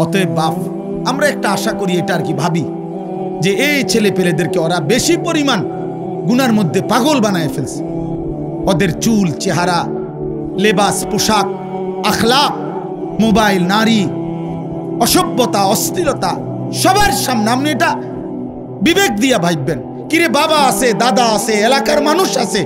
অতএব বাপ, আমরা একটা আশা করি, এটা আর কি ভাবি, যে এই ছেলে পেলেদেরকে ওরা বেশি পরিমাণ গুনার মধ্যে পাগল বানায় ফেলছে। ওদের চুল, চেহারা, লেবাস, পোশাক, আখলাক, মোবাইল, নারী, অসভ্যতা, অশ্লীলতা সবার সামনে। আপনি এটা বিবেক দিয়া ভাববেন। কিরে, বাবা আছে, দাদা আছে, এলাকার মানুষ আছে,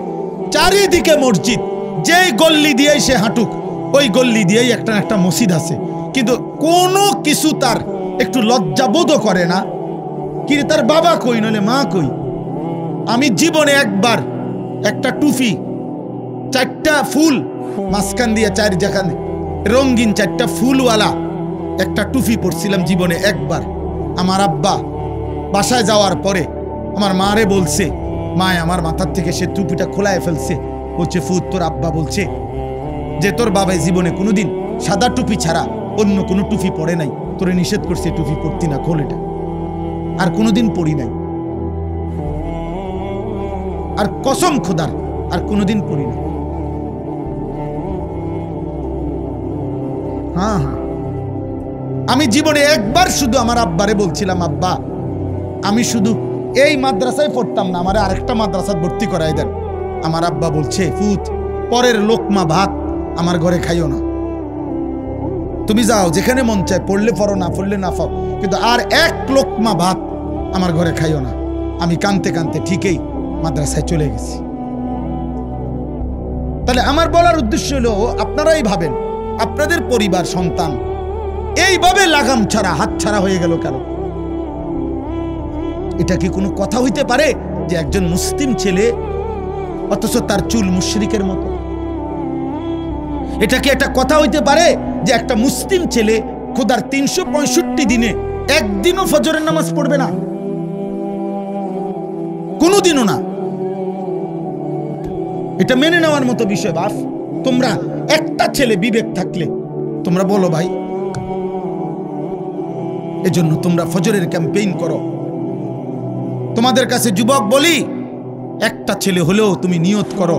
চারিদিকে মসজিদ, যেই গল্লি দিয়েই সে হাঁটুক ওই গল্লি দিয়েই একটা একটা মসজিদ আছে, কিন্তু কোনো কিছু তার একটু লজ্জাবোধও করে না। কিরে, তার বাবা কই, নলে মা কই? আমি জীবনে একবার একটা টুপি, 4টা ফুল মাঝখান দিয়ে 4 জায়গা রঙিন 4টা ফুলওয়ালা একটা টুপি পরছিলাম জীবনে একবার। আমার আব্বা বাসায় যাওয়ার পরে আমার মারে বলছে, মায় আমার মাথার থেকে সে টুপিটা খোলায় ফেলছে। বলছে, ফুত, তোর আব্বা বলছে যে তোর বাবাই জীবনে কোনোদিন সাদা টুপি ছাড়া অন্য কোনো টুপি পরে নাই, তোরে নিষেধ করছে টুপি পরতি না, খোল এটা। আর কোনোদিন পরি নাই, আর কসম খোদার আর কোনোদিন পরি নাই। হ্যাঁ হ্যাঁ, আমি জীবনে একবার শুধু আমার আব্বারে বলছিলাম, আব্বা আমি শুধু এই মাদ্রাসায় পড়তাম না, আমার আরেকটা মাদ্রাসায় ভর্তি করাই দেন। আমার আব্বা বলছে, ফুত, পরের লোকমা ভাত আমার ঘরে খাইও না, তুমি যাও যেখানে মন চায়, পড়লে পড়ো, না পড়লে না পাও, কিন্তু আর এক লোকমা ভাত আমার ঘরে খাইও না। আমি কানতে কানতে ঠিকই মাদ্রাসায় চলে গেছি। তাহলে আমার বলার উদ্দেশ্য হলো, আপনারাই ভাবেন আপনাদের পরিবার, সন্তান এইভাবে লাগাম ছাড়া, হাত ছাড়া হয়ে গেল কেন? এটা কি কোনো কথা হইতে পারে যে একজন মুসলিম ছেলে অথচ তার চুল মুশরিকের মতো? এটা কি একটা কথা হইতে পারে যে একটা মুসলিম ছেলে খোদার 365 দিনে একদিনও ফজরের নামাজ পড়বে না? কোনোদিনও না। এটা মেনে নেওয়ার মতো বিষয় বাপ। তোমরা একটা ছেলে বিবেক থাকলে তোমরা বলো ভাই, এজন্য তোমরা ফজরের ক্যাম্পেইন করো। তোমাদের কাছে যুবক বলি, একটা ছেলে হলেও তুমি নিয়ত করো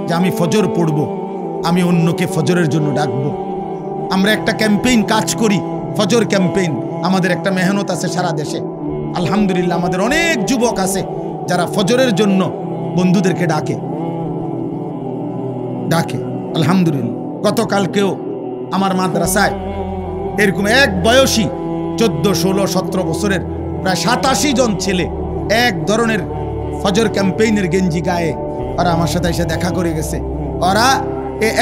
যে আমি ফজর পড়ব, আমি অন্যকে ফজরের জন্য ডাকবো। আমরা একটা ক্যাম্পেইন কাজ করি, ফজর ক্যাম্পেইন। আমাদের একটা মেহনত আছে সারা দেশে, আলহামদুলিল্লাহ। আমাদের অনেক যুবক আছে যারা ফজরের জন্য বন্ধুদেরকে ডাকে, আলহামদুলিল্লাহ। গতকালকেও আমার মাদ্রাসায় এরকম এক বয়সী 14, 16, 17 বছরের প্রায় 87 জন ছেলে এক ধরনের ফজর ক্যাম্পেইনের গেঞ্জি গায়ে ওরা আমার সাথে এসে দেখা করে গেছে। ওরা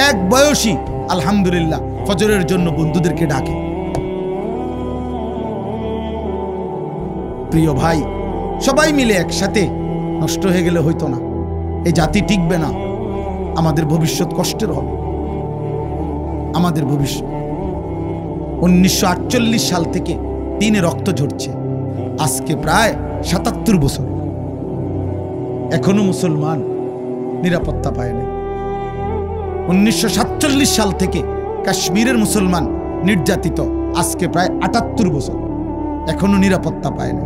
এক বয়সী আলহামদুলিল্লাহ ফজরের জন্য বন্ধুদেরকে ডাকে। প্রিয় ভাই, সবাই মিলে একসাথে নষ্ট হয়ে গেলে হইতো না, এই জাতি টিকবে না, আমাদের ভবিষ্যৎ কষ্টের হবে। আমাদের ভবিষ্যৎ 1948 সাল থেকে দিনে রক্ত ঝরছে, আজকে প্রায় 77 বছর, এখনো মুসলমান নিরাপত্তা পায় না। 1947 সাল থেকে কাশ্মীরের মুসলমান নির্যাতিত, আজকে প্রায় 78 বছর, এখনো নিরাপত্তা পায় না।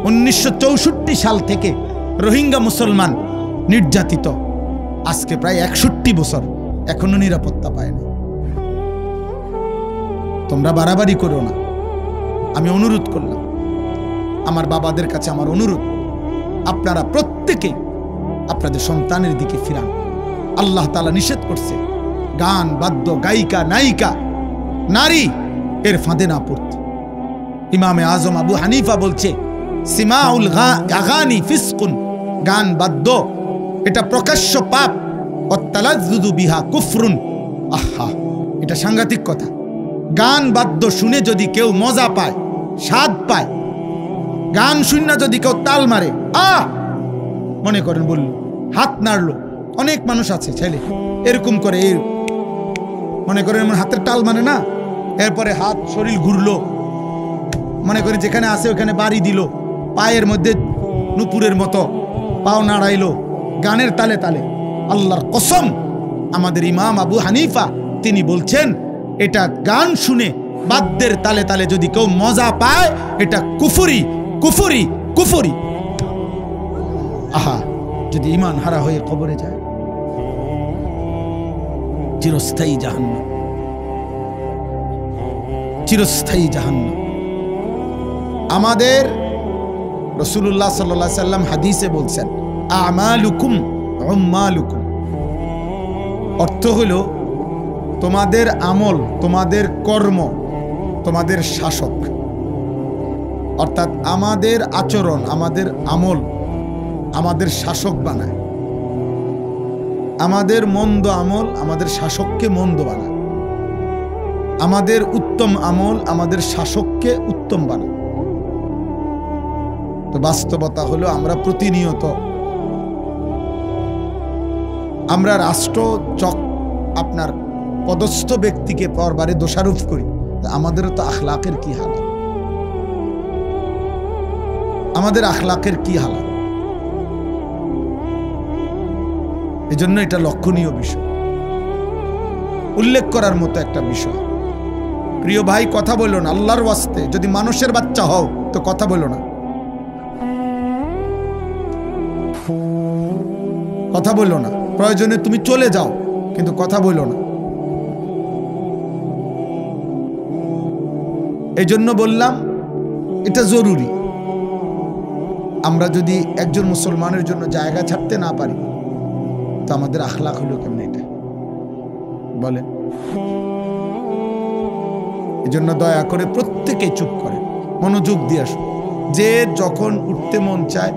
1964 সাল থেকে রোহিঙ্গা মুসলমান নির্যাতিত, আজকে প্রায় 61 বছর, এখনো নিরাপত্তা পায় না। তোমরা বাড়াবাড়ি করো না, আমি অনুরোধ করলাম, আমার বাবাদের কাছে আমার অনুরোধ, আপনারা প্রত্যেকে আপনাদের সন্তানের দিকে ফিরান। আল্লাহ তাআলা নিষেধ করছে গান, বাদ্য, গায়িকা, নায়িকা, নারী এর ফাঁদে না পড়তে। ইমামে আজম আবু হানিফা বলছে, সিমাউল আগানি ফিসকুন, গান বাদ্য এটা প্রকাশ্য পাপ, ওয়াত্তালাজ্জুযু বিহা কুফরুন। আহা, এটা সাংঘাতিক কথা। গান বাদ্য শুনে যদি কেউ মজা পায়, স্বাদ পায়, গান শুনে যদি কেউ তাল মারে, মনে করেন বলল, হাত নাড়লো, অনেক মানুষ আছে ছেলে এরকম করে, মনে করেন হাতের তাল মানে না, এরপরে হাত শরীর ঘুরলো, মনে করেন যেখানে আছে ওখানে বাড়ি দিল, পায়ের মধ্যে নুপুরের মতো পাও নাড়াইলো গানের তালে তালে। আল্লাহর কসম, আমাদের ইমাম আবু হানিফা তিনি বলছেন, এটা গান শুনে বাদ্যের তালে তালে যদি কেউ মজা পায়, এটা কুফরি, কুফরি, কুফরি। আহা, যদি ঈমান হারা হয়ে কবরে যায়, চিরস্থায়ী জাহান্নাম। চিরস্থায়ী জাহান্নাম। আমাদের রাসূলুল্লাহ সাল্লাল্লাহু আলাইহি সাল্লাম হাদিসে বলছেন, আমালুকুম উম্মালুকুম, অর্থ হলো তোমাদের আমল, তোমাদের কর্ম তোমাদের শাসক। অর্থাৎ আমাদের আচরণ, আমাদের আমল আমাদের শাসক বানায়। আমাদের মন্দ আমল আমাদের শাসককে মন্দ বানায়, আমাদের উত্তম আমল আমাদের শাসককে উত্তম বানায়। তো বাস্তবতা হলো আমরা প্রতিনিয়ত আমরা রাষ্ট্র আপনার পদস্থ ব্যক্তিকে পরবারে দোষারোপ করি। আমাদেরও তো আখলাকের কি হালাত, আমাদের আখলাকের কি হালাত। এই জন্য এটা লক্ষণীয় বিষয়, উল্লেখ করার মতো একটা বিষয়। প্রিয় ভাই, কথা বলো না আল্লাহর ওয়াস্তে। যদি মানুষের বাচ্চা হও তো কথা বলো না, কথা বলো না। প্রয়োজনে তুমি চলে যাও, কিন্তু কথা বলো না। এই জন্য বললাম এটা জরুরি। আমরা যদি একজন মুসলমানের জন্য জায়গা ছাড়তে না পারি তো আমাদের আখলাক হলো কেমন এটা বলেন। এই জন্য দয়া করে প্রত্যেকেই চুপ করে মনোযোগ দিয়ে আসুন। যে যখন উঠতে মন চায়,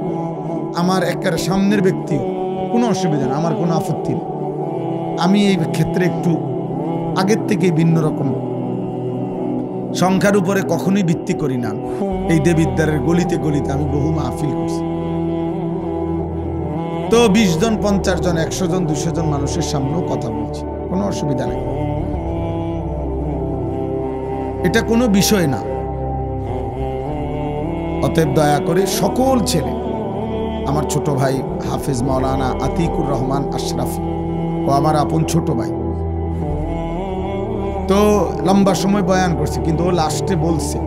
আমার একের সামনের ব্যক্তি, কোনো অসুবিধা না, আমার কোনো আপত্তি নেই। আমি এই ক্ষেত্রে একটু আগের থেকে ভিন্ন রকম, সংখ্যার উপরে কখনোই ভিত্তি করি না। এই দেবিদ্বারের গলিতে গলিতে আমি বহু মাহফিল করছি, তো 20 জন 50 জন 100 জন 200 জন মানুষের সামনেও কথা বলছি, কোনো অসুবিধা নেই। এটা কোনো বিষয় না। অতএব দয়া করে সকল ছেলে, আমার ছোট ভাই হাফেজ মাওলানা আতিকুর রহমান আশরাফি ও আমার আপন ছোট ভাই, তো লম্বা সময় বয়ান করছে, কিন্তু ও লাস্টে বলছে,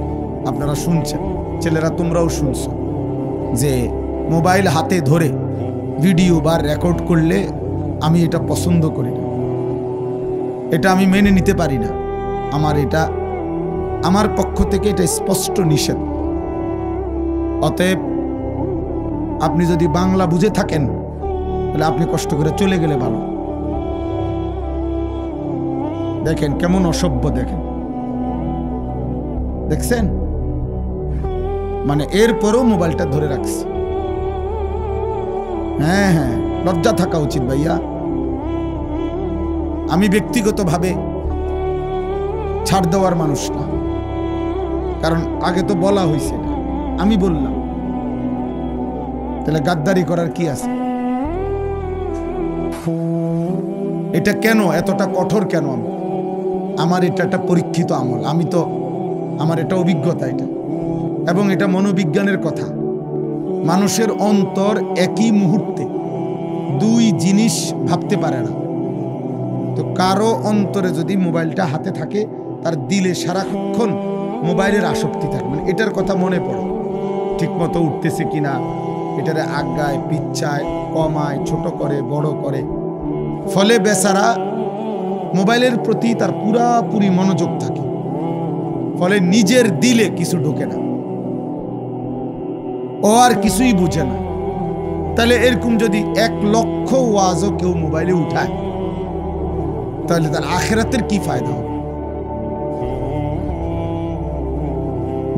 আপনারা শুনছেন, ছেলেরা তোমরাও শুনছো, যে মোবাইল হাতে ধরে ভিডিও বা রেকর্ড করলে আমি এটা পছন্দ করি না, এটা আমি মেনে নিতে পারি না। আমার পক্ষ থেকে এটা স্পষ্ট নিষেধ। অতএব আপনি যদি বাংলা বুঝে থাকেন তাহলে আপনি কষ্ট করে চলে গেলে ভালো। দেখেন কেমন অসভ্য, দেখছেন, মানে এরপরও মোবাইলটা ধরে রাখছে। হ্যাঁ হ্যাঁ, লজ্জা থাকা উচিত ভাইয়া। আমি ব্যক্তিগতভাবে ছাড় দেওয়ার মানুষ না, কারণ আগে তো বলা হয়েছে, আমি বললাম, তাহলে গাদ্দারি করার কি আছে? এটা কেন এতটা কঠোর কেন? আমার এটা একটা পরীক্ষিত আমল, আমার এটা অভিজ্ঞতা, এটা এবং এটা মনোবিজ্ঞানের কথা। মানুষের অন্তর একই মুহূর্তে দুই জিনিস ভাবতে পারে না। তো কারো অন্তরে যদি মোবাইলটা হাতে থাকে, তার দিলে সারাক্ষণ মোবাইলের আসক্তি থাকে, মানে এটার কথা মনে পড়ে, ঠিক মতো উঠতেছে কিনা, এটারে আগায় পিচ্ছায় কমায়, ছোট করে বড় করে, ফলে বেচারা মোবাইলের প্রতি তার পুরাপুরি মনোযোগ থাকে, ফলে নিজের দিলে কিছু ঢোকে না, ও আর কিছুই বুঝে না। তাহলে এরকম যদি 1 লক্ষ ওয়াজও কেউ মোবাইলে উঠায়, তাহলে তার আখিরাতের কি ফায়দা হবে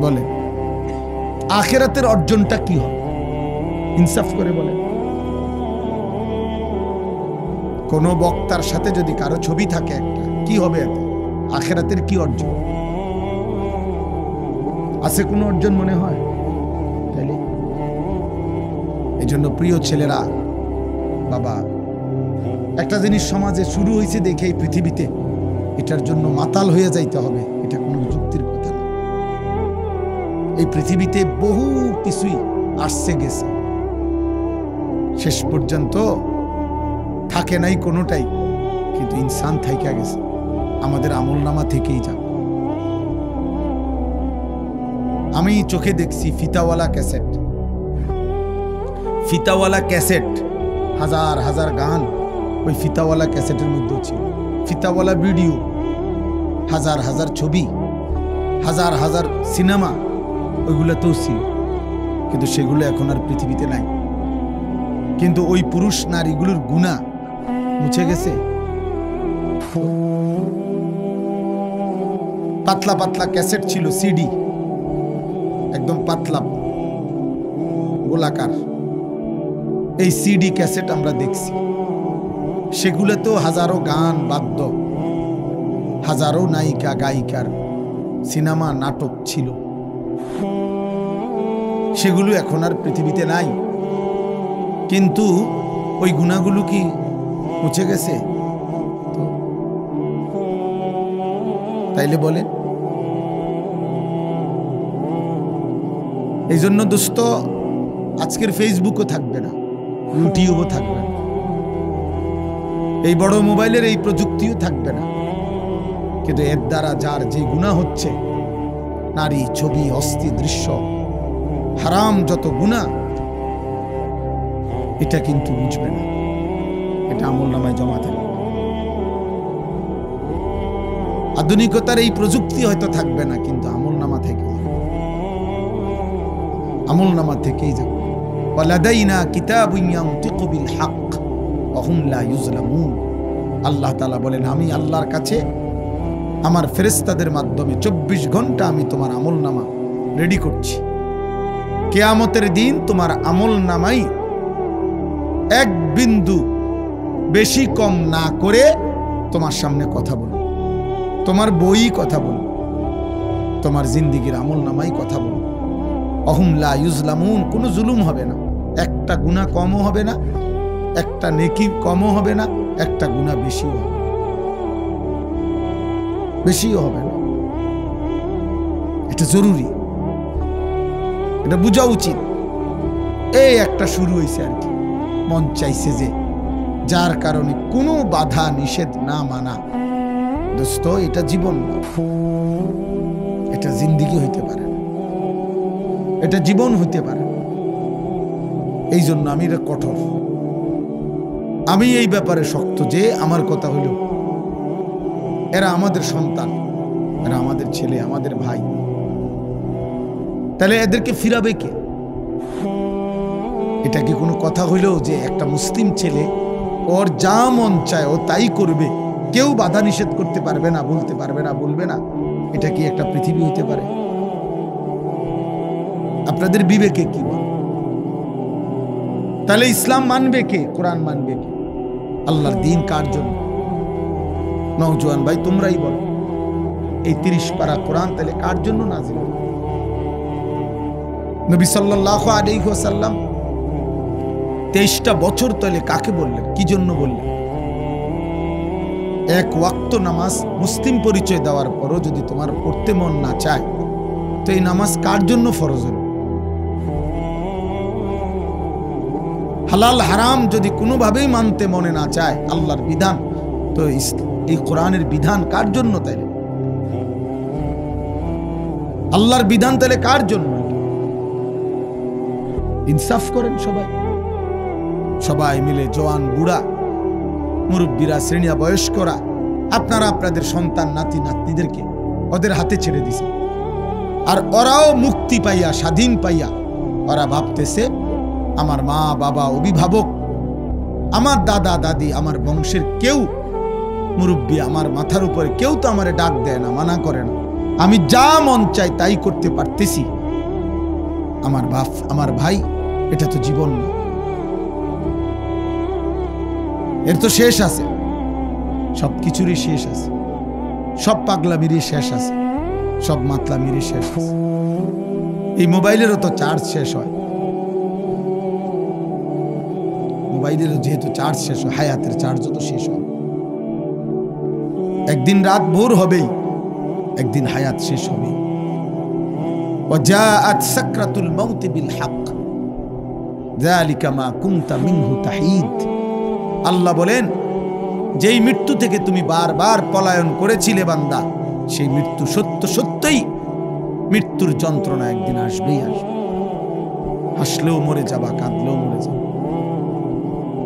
বলে? আখিরাতের অর্জনটা কি হবে? ইনসাফ করে বলে। কোন বক্তার সাথে যদি কারো ছবি থাকে একটা, কি হবে এতে? আখিরাতের কি অর্জন আছে? কোনো অর্জন মনে হয়? তাইলে এই জন্য প্রিয় ছেলেরা, বাবা, একটা জিনিস সমাজে শুরু হয়েছে দেখে এই পৃথিবীতে এটার জন্য মাতাল হয়ে যাইতে হবে, এটা কোনো যুক্তির কথা না। এই পৃথিবীতে বহু কিছুই আসছে গেছে, শেষ পর্যন্ত থাকে নাই কোনোটাই, কিন্তু ইনসান থাইকা গেছে, আমাদের আমলনামা থেকেই যাবে। আমি চোখে দেখছি ফিতাওয়ালা ক্যাসেট, হাজার হাজার গান ওই ফিতাওয়ালা ক্যাসেটের মধ্যে ছিল, ফিতাওয়ালা ভিডিও, হাজার হাজার ছবি, হাজার হাজার সিনেমা ওইগুলো তো ছিল, কিন্তু সেগুলো এখন আর পৃথিবীতে নাই। কিন্তু ওই পুরুষ নারীগুলোর গুনাহ মুছে গেছে। পাতলা পাতলা ক্যাসেট ছিল, সিডি, একদম পাতলা গোলাকার, এই সিডি ক্যাসেট আমরা দেখছি। সেগুলো তো হাজারো গান বাদ্য, হাজারো নায়িকা গায়িকার সিনেমা নাটক ছিল, সেগুলো এখন আর পৃথিবীতে নাই। কিন্তু ওই গুনাহগুলো কি মুছে গেছে? তাইলে বলে, এই জন্য দোস্ত আজকের ফেসবুকও থাকবে না, ইউটিউবও থাকবে না, এই বড় মোবাইলের এই প্রযুক্তিও থাকবে না। কিন্তু এর দ্বারা যার যে গুনাহ হচ্ছে, নারী, ছবি, অস্থি, দৃশ্য, হারাম যত গুনাহ, এটা কিন্তু বুঝবে না, এটা আমলনামায় জমা থাকবে। আধুনিকতার এই প্রযুক্তি হয়তো থাকবে না, কিন্তু আমলনামা থেকে যাবে, আমলনামা থেকেই যাবে। ওয়ালাদাইনা কিতাবুন ইয়ানতিকু বিল হক ওয়া হুম লা ইউজলামুন। আল্লাহ তাআলা বলেন, আমি আল্লাহর কাছে আমার ফেরেশতাদের মাধ্যমে 24 ঘন্টা আমি তোমার আমলনামা রেডি করছি। কিয়ামতের দিন তোমার আমলনামাই এক বিন্দু বেশি কম না করে তোমার সামনে কথা বলবে, তোমার বই কথা বলবে, তোমার জিন্দেগির আমলনামাই কথা বলবে। অহুম লা ইউজলামুন, কোনো জুলুম হবে না, একটা গুনাহ কমও হবে না, একটা নেকি কমও হবে না, একটা গুনাহ বেশিও হবে, বেশিও হবে না। এটা জরুরি, এটা বোঝা উচিত। এই একটা শুরু হয়েছে আর কি, মন চাইছে যে যার কারণে কোনো বাধা নিষেধ না মানা। দোস্ত, এটা জীবন না, এটা জিন্দেগি হইতে পারে না, এটা জীবন হইতে পারে না। এই জন্য আমি এটা কঠোর, আমি এই ব্যাপারে শক্ত যে আমার কথা হইল এরা আমাদের সন্তান, এরা আমাদের ছেলে, আমাদের ভাই, তাহলে এদেরকে ফিরাবে কে? এটা কি কোনো কথা হইল যে একটা মুসলিম ছেলে ওর যা মন চায় ও তাই করবে, কেউ বাধা নিষেধ করতে পারবে না, বলতে পারবে না, বলবে না? এটা কি একটা পৃথিবী হইতে পারে? আপনাদের বিবেকে কি বল? তাহলে ইসলাম মানবে কে? কোরআন মানবে কে? আল্লাহর দ্বীন কার জন্য? নওজোয়ান ভাই তোমরাই বলো, এই 30 পারা কোরআন তাহলে কার জন্য নাযিল? নবী সাল্লাল্লাহু আলাইহি ওয়াসাল্লাম 23টা বছর তাহলে কাকে বললেন, কি জন্য বললেন? এক ওয়াক্ত নামাজ মুসলিম পরিচয় দেওয়ার পরও যদি তোমার পড়তে মন না চায়, তো এই নামাজ কার জন্য ফরজ হল? হালাল হারাম যদি কোনোভাবেই মানতে মনে না চায় আল্লাহর বিধান, তো এই কোরআনের বিধান কার জন্য? তাইলে আল্লাহর বিধান তাহলে কার জন্য? ইনসাফ করেন সবাই, সবাই মিলে, জওয়ান বুড়া, মুরব্বীরা, শ্রেণীয়া বয়স্করা, আপনারা আপনাদের সন্তান নাতি নাতনিদেরকে ওদের হাতে ছেড়ে দিছে, আর ওরাও মুক্তি পাইয়া, স্বাধীন পাইয়া ওরা ভাবতেছে আমার মা বাবা, অভিভাবক, আমার দাদা দাদি, আমার বংশের কেউ মুরব্বী, আমার মাথার উপরে কেউ তো আমারে ডাক দেয় না, মানা করে না, আমি যা মন চাই তাই করতে পারতেছি। আমার বাপ, আমার ভাই, এটা তো জীবন না, এর তো শেষ আছে, সব কিছুরই শেষ আছে, সব পাগলামিরই শেষ আছে, সব মাতলামিরই শেষ আছে। এই মোবাইলেরও তো চার্জ শেষ হয়, মোবাইলেরও যেহেতু চার্জ শেষ হয়, হায়াতের চার্জও তো শেষ হয়। একদিন রাত ভোর হবেই, একদিন হায়াত শেষ হবে। ওয়াজাআত সাকরাতুল মাউত বিল হক যালিকা মা কুনতা মিনহু তাহিদ। আল্লাহ বলেন, যেই মৃত্যু থেকে তুমি বারবার পলায়ন করেছিলে বান্দা, সেই মৃত্যু সত্য সত্যই, মৃত্যুর যন্ত্রণা একদিন আসবেই আসবে। হাসলেও মরে যাবা, কাঁদলেও মরে যাবা,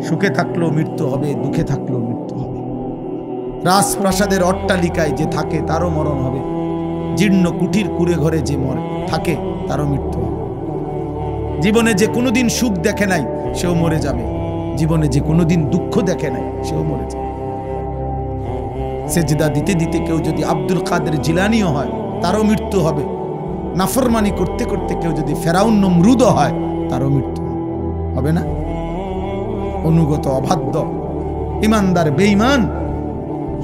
সুখে থাকলেও মৃত্যু হবে, দুঃখে থাকলেও মৃত্যু হবে। রাজপ্রাসাদের অট্টালিকায় যে থাকে তারও মরণ হবে, জীর্ণ কুঠির কুড়ে ঘরে যে মরে থাকে তারও মৃত্যু হবে। জীবনে যে কোনোদিন সুখ দেখে নাই সেও মরে যাবে, জীবনে যে কোনোদিন দুঃখ দেখে নাই সেও মরে যাবে। সেজদা দিতে দিতে কেউ যদি আব্দুল কাদের জিলানিও হয় তারও মৃত্যু হবে। নাফরমানি করতে করতে কেউ যদি ফেরাউন নমরুদও হয় তারও মৃত্যু হবে না? অনুগত অবাধ্য ইমানদার বেঈমান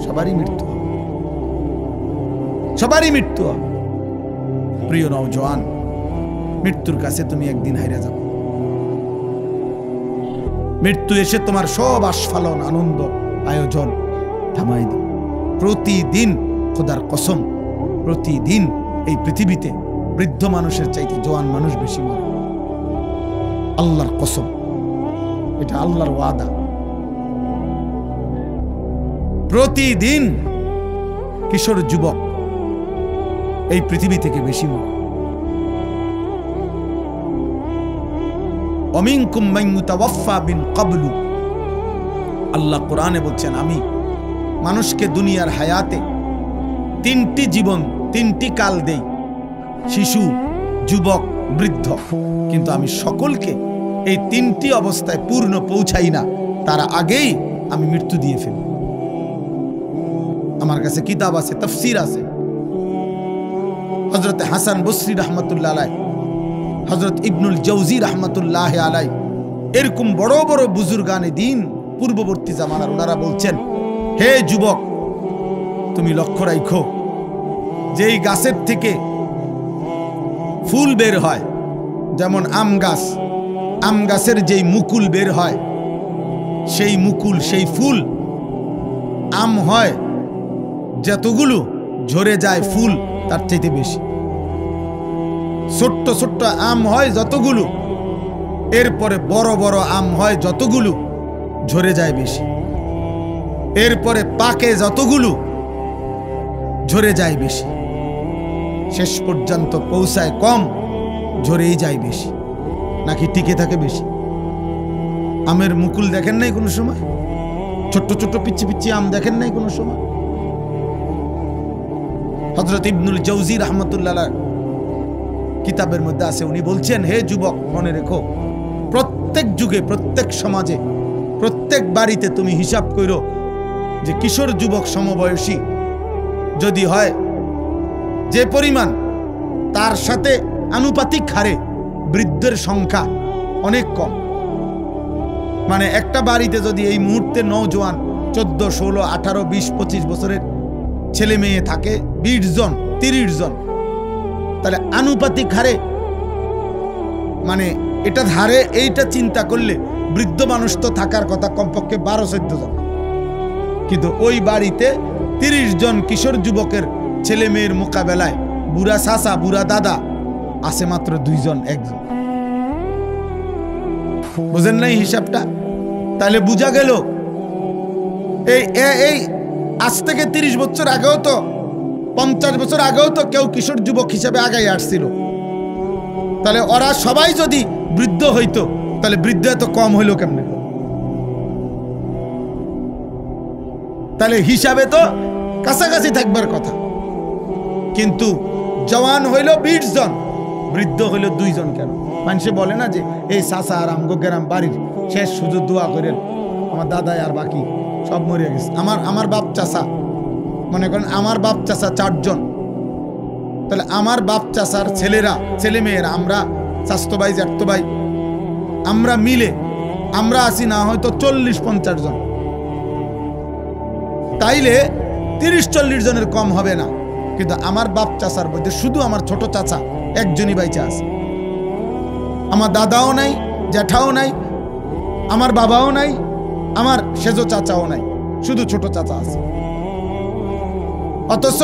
সবারই মৃত্যু হবে, সবারই মৃত্যু হবে। প্রিয় নওজোয়ান, মৃত্যুর কাছে তুমি একদিন হাইরা যাবে। মৃত্যু এসে তোমার সব আস্ফালন আনন্দ আয়োজন থামাই দিবে। প্রতিদিন, খোদার কসম, প্রতিদিন এই পৃথিবীতে বৃদ্ধ মানুষের চাইতে জওয়ান মানুষ বেশি মরে। আল্লাহর কসম, এটা আল্লাহর ওয়াদা। প্রতিদিন কিশোর যুবক এই পৃথিবী থেকে বেশি মরে। অমিনকুম মান ইউতাওয়াফা মিন ক্বাবলু, আল্লাহ কোরআনে বলছেন আমি মানুষকে দুনিয়ার হায়াতে তিনটি জীবন, তিনটি কাল দেই, শিশু, যুবক, বৃদ্ধ, কিন্তু আমি সকলকে এই তিনটি অবস্থায় পূর্ণ পৌঁছাই না, তার আগেই আমি মৃত্যু দিয়ে ফেলি। আমার কাছে কিতাব আছে, তাফসীর আছে। হযরত হাসান বসরি রাহমাতুল্লাহ আলাইহি, হযরত ইবনুল জাওজি রাহমাতুল্লাহ আলাইহি, এরকম বড় বড় বুজুর্গানে দ্বীন পূর্ববর্তী জামানার ওনারা বলছেন, হে যুবক, তুমি লক্ষ্য রাখো, যেই গাছের থেকে ফুল বের হয়, যেমন আম গাছ, আম গাছের যেই মুকুল বের হয়, সেই মুকুল, সেই ফুল, আম হয় যতগুলো, ঝরে যায় ফুল তার চাইতে বেশি। ছোট্ট ছোট্ট আম হয় যতগুলো, এরপরে বড় বড় আম হয় যতগুলো, ঝরে যায় বেশি। এরপরে পাকে যতগুলো, ঝরে যায় বেশি। শেষ পর্যন্ত পৌঁছায় কম, ঝরেই যায় বেশি। নাকি টিকে থাকে বেশি? আমের মুকুল দেখেন নাই কোনো সময়? ছোট্ট ছোট্ট পিচ্ছি পিচ্ছি আম দেখেন নাই কোনো সময়? হযরত ইবনুল জাওজি রাহমাতুল্লাহ কিতাবের মধ্যে আছে, উনি বলছেন, হে যুবক, মনে রেখো, প্রত্যেক যুগে, প্রত্যেক সমাজে, প্রত্যেক বাড়িতে তুমি হিসাব করো যে কিশোর যুবক সমবয়সী যদি হয় যে পরিমাণ, তার সাথে আনুপাতিক হারে বৃদ্ধের সংখ্যা অনেক কম। মানে একটা বাড়িতে যদি এই মুহূর্তে নওজোয়ান 14, 16, 18, 20, 25 বছরের ছেলে মেয়ে থাকে 20 জন, 30 জন, তাহলে আনুপাতিক হারে, মানে এটা ধারে, এইটা চিন্তা করলে বৃদ্ধ মানুষ তো থাকার কথা কমপক্ষে 12-14 জন, কিন্তু ওই বাড়িতে 30 জন কিশোর যুবকের ছেলে মেয়ের মোকাবেলায় বুড়া চাচা, বুড়া দাদা আছে মাত্র 2 জন, 1 জন। বুঝেন নাই হিসাবটা? তাহলে বুঝা গেল এই আজ থেকে 30 বছর আগেও তো, 50 বছর আগেও তো কেউ কিশোর যুবক হিসেবে আগাই আসছিল। তাহলে ওরা সবাই যদি বৃদ্ধ হইতো, তাহলে বৃদ্ধ এত কম হইল কেমনে? তাহলে হিসাবে তো কাছাকাছি থাকবার কথা, কিন্তু জওয়ান হইল 20 জন, বৃদ্ধ হইল 2 জন। কেন? মানুষে বলে না যে এই চাচা আর আমগো গ্রাম বাড়ির শেষ শুধু দোয়া করেন, আমার দাদাই আর বাকি সব মরে গেছে। আমার বাপ চাচা, মনে করেন আমার বাপ চাচা 4 জন, তাহলে আমার বাপ চাচার ছেলেরা, ছেলে মেয়েরা, আমরা চাচতো ভাই, জ্যাঠতো ভাই, আমরা মিলে আমরা আছি না হয়তো 40-50 জন। তাইলে 30-40 জনের কম হবে না, কিন্তু আমার বাপ চাচার মধ্যে শুধু আমার ছোট চাচা একজনই বাইচা আছে। আমার দাদাও নাই, জ্যাঠাও নাই, আমার বাবাও নাই, আমার সেজো চাচাও নাই, শুধু ছোট চাচা আছে। অথচ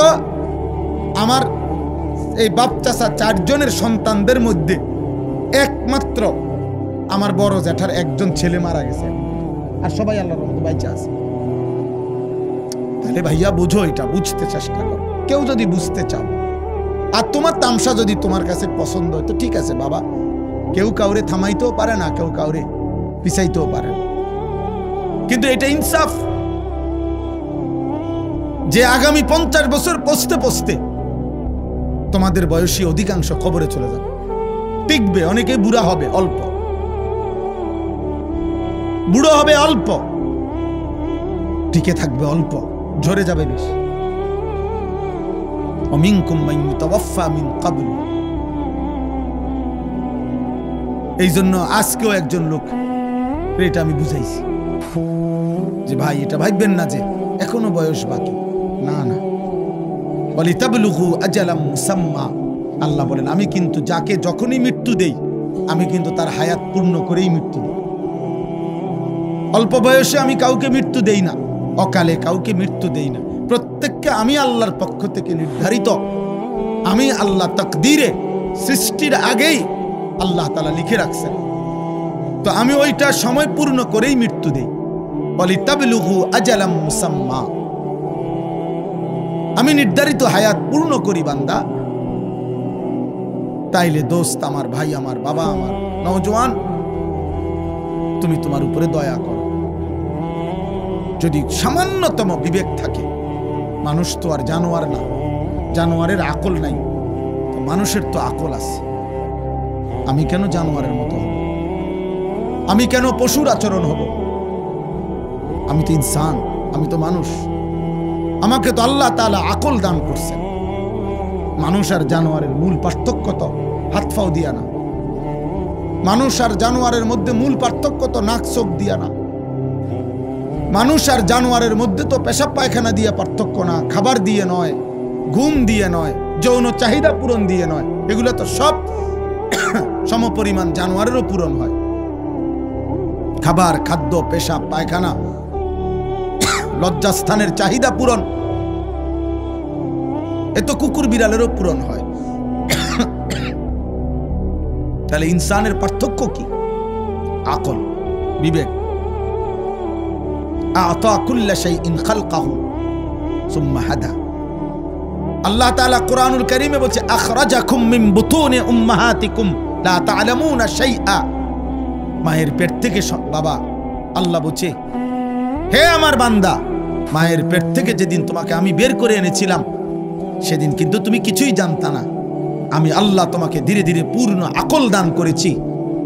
আমার এই বাপ চাচা 4 জনের সন্তানদের মধ্যে একমাত্র আমার বড় জ্যাঠার 1 জন ছেলে মারা গেছে, আর সবাই আল্লাহর রহমতে বাইচা আছে। তাহলে ভাইয়া বুঝো, এটা বুঝতে চেষ্টা করো। কেউ যদি বুঝতে চাও, আর তোমার তামসা যদি তোমার কাছে পছন্দ হয়, তো ঠিক আছে বাবা, কেউ কাউরে থামাইতেও পারে না, কেউ কাউরে পিছাইতেও পারে না, কিন্তু এটা ইনসাফ যে আগামী 50 বছর পৌঁছতে পৌঁছতে তোমাদের বয়সী অধিকাংশ কবরে চলে যাবে, টিকবে, অনেকে বুড়া হবে অল্প, বুড়ো হবে অল্প, টিকে থাকবে অল্প, ঝরে যাবে বেশি। ومنكم من يتوفى من قبل। এই জন্য আজকেও একজন লোক, এটা আমি বুঝাইছি যে ভাই এটা ভাববেন না যে এখনো বয়স বাকি, না না। ওয়ালিতাবলুগু আজালাম মুসাম্মা, আল্লাহ বলেন আমি কিন্তু যাকে যখনই মৃত্যু দেই আমি কিন্তু তার হায়াত পূর্ণ করেই মৃত্যু দিই। অল্প বয়সে আমি কাউকে মৃত্যু দেই না, অকালে কাউকে মৃত্যু দেই না, প্রত্যেককে আমি আল্লাহর পক্ষ থেকে নির্ধারিত, আমি আল্লাহ তাকদীরে সৃষ্টির আগেই আল্লাহ তাআলা লিখে রাখছেন, তো আমি ওইটা সময় পূর্ণ করেই মৃত্যু দেই। ওয়ালিতাবলুগু আজালাম মুসাম্মা, আমি নির্ধারিত হায়াত পূর্ণ করি বান্দা। তাইলে দোস্ত আমার, ভাই আমার, বাবা আমার, নওজোয়ান, তুমি তোমার উপরে দয়া করো। যদি সামান্যতম বিবেক থাকে, মানুষ তো আর জানোয়ার না, জানোয়ারের আকল নাই, তো মানুষের তো আকল আছে। আমি কেন জানোয়ারের মতো হব? আমি কেন পশুর আচরণ হব? আমি তো ইনসান, আমি তো মানুষ। আমাকে তো আল্লাহ তাআলা আকল দান করছেন। মানুষ আর জানোয়ারের মূল পার্থক্য তো হাত পাও দিয়া না, মানুষ আর জানোয়ারের মধ্যে মূল পার্থক্য তো নাক চোখ দিয়া না, মানুষ আর জানোয়ারের মধ্যে তো পেশাব পায়খানা দিয়ে পার্থক্য না, খাবার দিয়ে নয়, ঘুম দিয়ে নয়, যৌন চাহিদা পূরণ দিয়ে নয়, এগুলো তো সব সমপরিমাণ জানোয়ারেরও পূরণ হয়। খাবার, খাদ্য, পেশাব পায়খানা, লজ্জাস্থানের চাহিদা পূরণ, এ তো কুকুর বিড়ালেরও পূরণ হয়। তাহলে ইনসানের পার্থক্য কি? আকল, বিবেক। আ'তা কুল্লা শাইইন খালকাহু সুম্মা হাদা। আল্লাহ তাআলা কোরআনুল কারীমে বলছে আখরাজাকুম মিন বুতুনি উম্মাহাতিকুম লা তা'লামুনা শাইআ। মায়ের পেট থেকে, বাবা আল্লাহ বলছে হে আমার বান্দা, মায়ের পেট থেকে যেদিন তোমাকে আমি বের করে এনেছিলাম সেদিন কিন্তু তুমি কিছুই জানতা না। আমি আল্লাহ তোমাকে ধীরে ধীরে পূর্ণ আকল দান করেছি।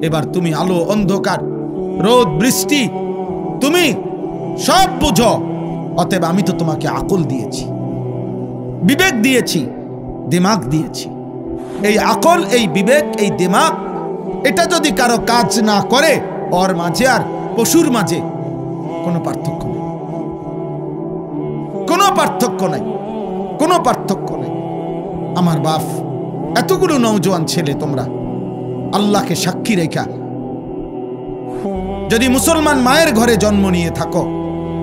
এবার তুমি আলো অন্ধকার, রোদ বৃষ্টি, তুমি সব বুঝো। অতএব আমি তো তোমাকে আকল দিয়েছি, বিবেক দিয়েছি, দিমাগ দিয়েছি। এই আকল, এই বিবেক, এই দিমাগ, এটা যদি কারো কাজ না করে, ওর মাঝে আর পশুর মাঝে কোনো পার্থক্য নেই, কোনো পার্থক্য নাই, কোনো পার্থক্য নেই। আমার বাপ, এতগুলো নওজোয়ান ছেলে, তোমরা আল্লাহকে সাক্ষী রেখা যদি মুসলমান মায়ের ঘরে জন্ম নিয়ে থাকো,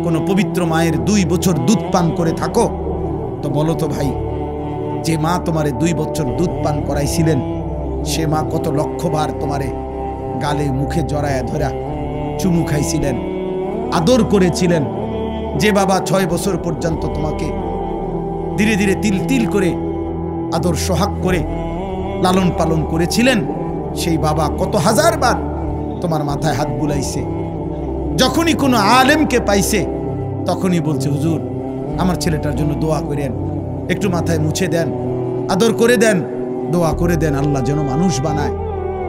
কোন পবিত্র মায়ের 2 বছর দুধ পান করে থাকো, তো বলো তো ভাই, যে মা তোমারে 2 বছর দুধ পান করাইছিলেন, সে মা কত লক্ষবার তোমারে গালে মুখে জড়ায়া ধরা চুমু খাইছিলেন, আদর করেছিলেন। যে বাবা 6 বছর পর্যন্ত তোমাকে ধীরে ধীরে তিল তিল করে আদর সোহাগ করে লালন পালন করেছিলেন, সেই বাবা কত হাজারবার তোমার মাথায় হাত বুলাইছে। যখনই কোনো আলেমকে পাইছে তখনই বলছে, হুজুর আমার ছেলেটার জন্য দোয়া করেন, একটু মাথায় মুছে দেন, আদর করে দেন, দোয়া করে দেন, আল্লাহ যেন মানুষ বানায়।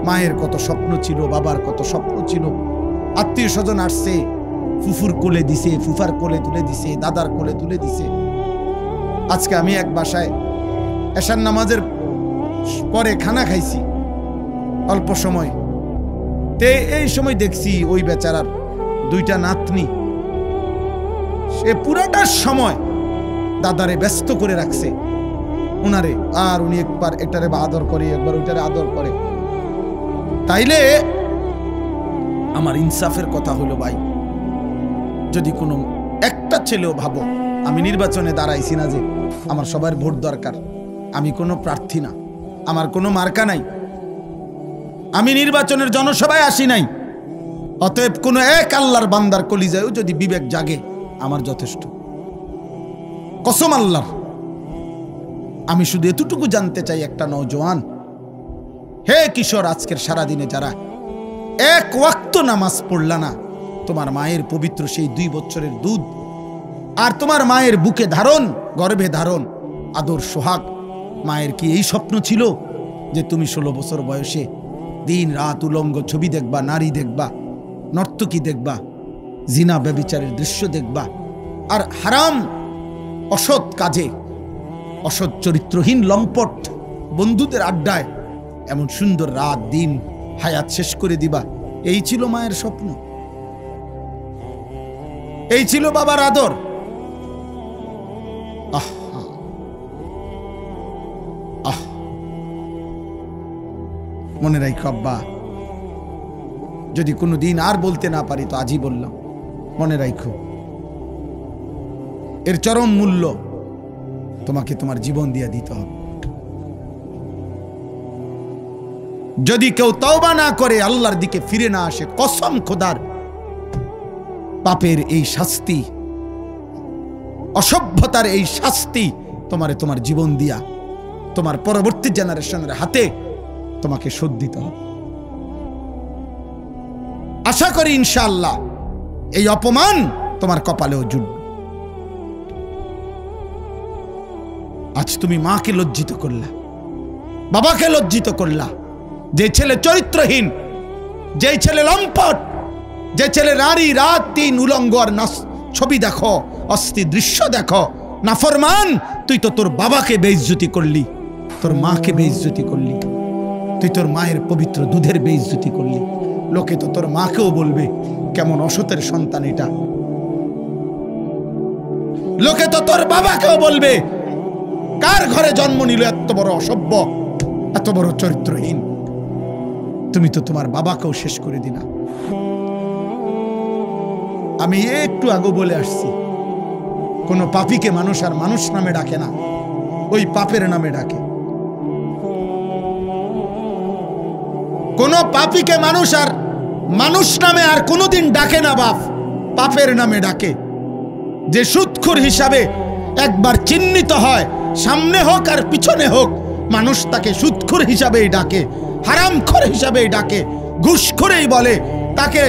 মায়ের কত স্বপ্ন ছিল, বাবার কত স্বপ্ন ছিল। আত্মীয় স্বজন আসছে, ফুফুর কোলে দিছে, ফুফার কোলে তুলে দিছে, দাদার কোলে তুলে দিছে। আজকে আমি এক বাসায় এশার নামাজের পরে খানা খাইছি অল্প সময়, তে এই সময় দেখছি ওই বেচারার 2টা নাতনি, সে পুরাটা সময় দাদারে ব্যস্ত করে রাখছে উনারে, আর উনি একবার এটারে আদর করে, একবার ওইটারে আদর করে। তাইলে আমার ইনসাফের কথা হলো ভাই, যদি কোনো একটা ছেলেও ভাবো, আমি নির্বাচনে দাঁড়াইছি না যে আমার সবার ভোট দরকার, আমি কোনো প্রার্থী না, আমার কোনো মার্কা নাই, আমি নির্বাচনের জনসভায় আসি নাই। অতএব কোনো এক আল্লাহর বান্দার কলিজায়ও যদি বিবেক জাগে, আমার যথেষ্ট। কসম আল্লাহর, আমি শুধু এতটুকু জানতে চাই, একটা নওজোয়ান, হে কিশোর, আজকের সারাদিনে যারা 1 ওয়াক্ত নামাজ পড়লা না, তোমার মায়ের পবিত্র সেই 2 বছরের দুধ আর তোমার মায়ের বুকে ধারণ, গর্ভে ধারণ, আদর সোহাগ, মায়ের কি এই স্বপ্ন ছিল যে তুমি 16 বছর বয়সে দিন রাত উলঙ্গ ছবি দেখবা, নারী দেখবা, নর্তকী দেখবা, জিনা ব্যভিচারের দৃশ্য দেখবা, আর হারাম অসৎ কাজে, অসৎ চরিত্রহীন লম্পট বন্ধুদের আড্ডায় এমন সুন্দর রাত দিন হায়াত শেষ করে দিবা? এই ছিল মায়ের স্বপ্ন? এই ছিল বাবার আদর? আহ আহ মনে রাখো আব্বা, যদি কোনো দিন আর বলতে না পারি তো আজই বললাম, মনে রাখো এর চরম মূল্য তোমাকে তোমার জীবন দিয়ে দিতে হবে। যদি কেউ তওবা না করে, আল্লাহর দিকে ফিরে না আসে, কসম খোদার, পাপের এই শাস্তি, অসভ্যতার এই শাস্তি তোমার জীবন দিয়া তোমার পরবর্তী জেনারেশনের হাতে তোমাকে শোধ দিতে হবে। আশা করি ইনশাআল্লাহ এই অপমান তোমার কপালেও জুটবে। আজ তুমি মাকে লজ্জিত করলা, বাবাকে লজ্জিত করলা। যে ছেলে চরিত্রহীন, যে ছেলে লম্পট, যে ছেলে নারী রাত দিন উলঙ্গ আর ছবি দেখো, অস্থির দৃশ্য দেখো, নাফরমান, তুই তো তোর বাবাকে বেইজ্জতি করলি, তোর মাকে বেইজ্জতি করলি, তুই তোর মায়ের পবিত্র দুধের বেইজ্জতি করলি। লোকে তো তোর মাকেও বলবে কেমন অসতের সন্তান এটা। লোকে তো তোর বাবাকেও বলবে কার ঘরে জন্ম নিল এত বড় অসভ্য, এত বড় চরিত্রহীন। তুমি তো তোমার বাবাকেও শেষ করে দিলা। আমি একটু আগে বলে আসছি, কোন পাপীকে মানুষ আর মানুষ নামে ডাকে না, ওই পাপের নামে ডাকে। কোন পাপীকে মানুষ আর মানুষ নামে আর কোনোদিন ডাকে না বাপ, পাপের নামে ডাকে। যে সুদখোর হিসাবে একবার চিহ্নিত হয়, সামনে হোক আর পিছনে হোক, মানুষ তাকে সুদখোর হিসাবেই ডাকে, হারামখোর হিসাবেই ডাকে, ঘুষখোরেই বলে, তাকে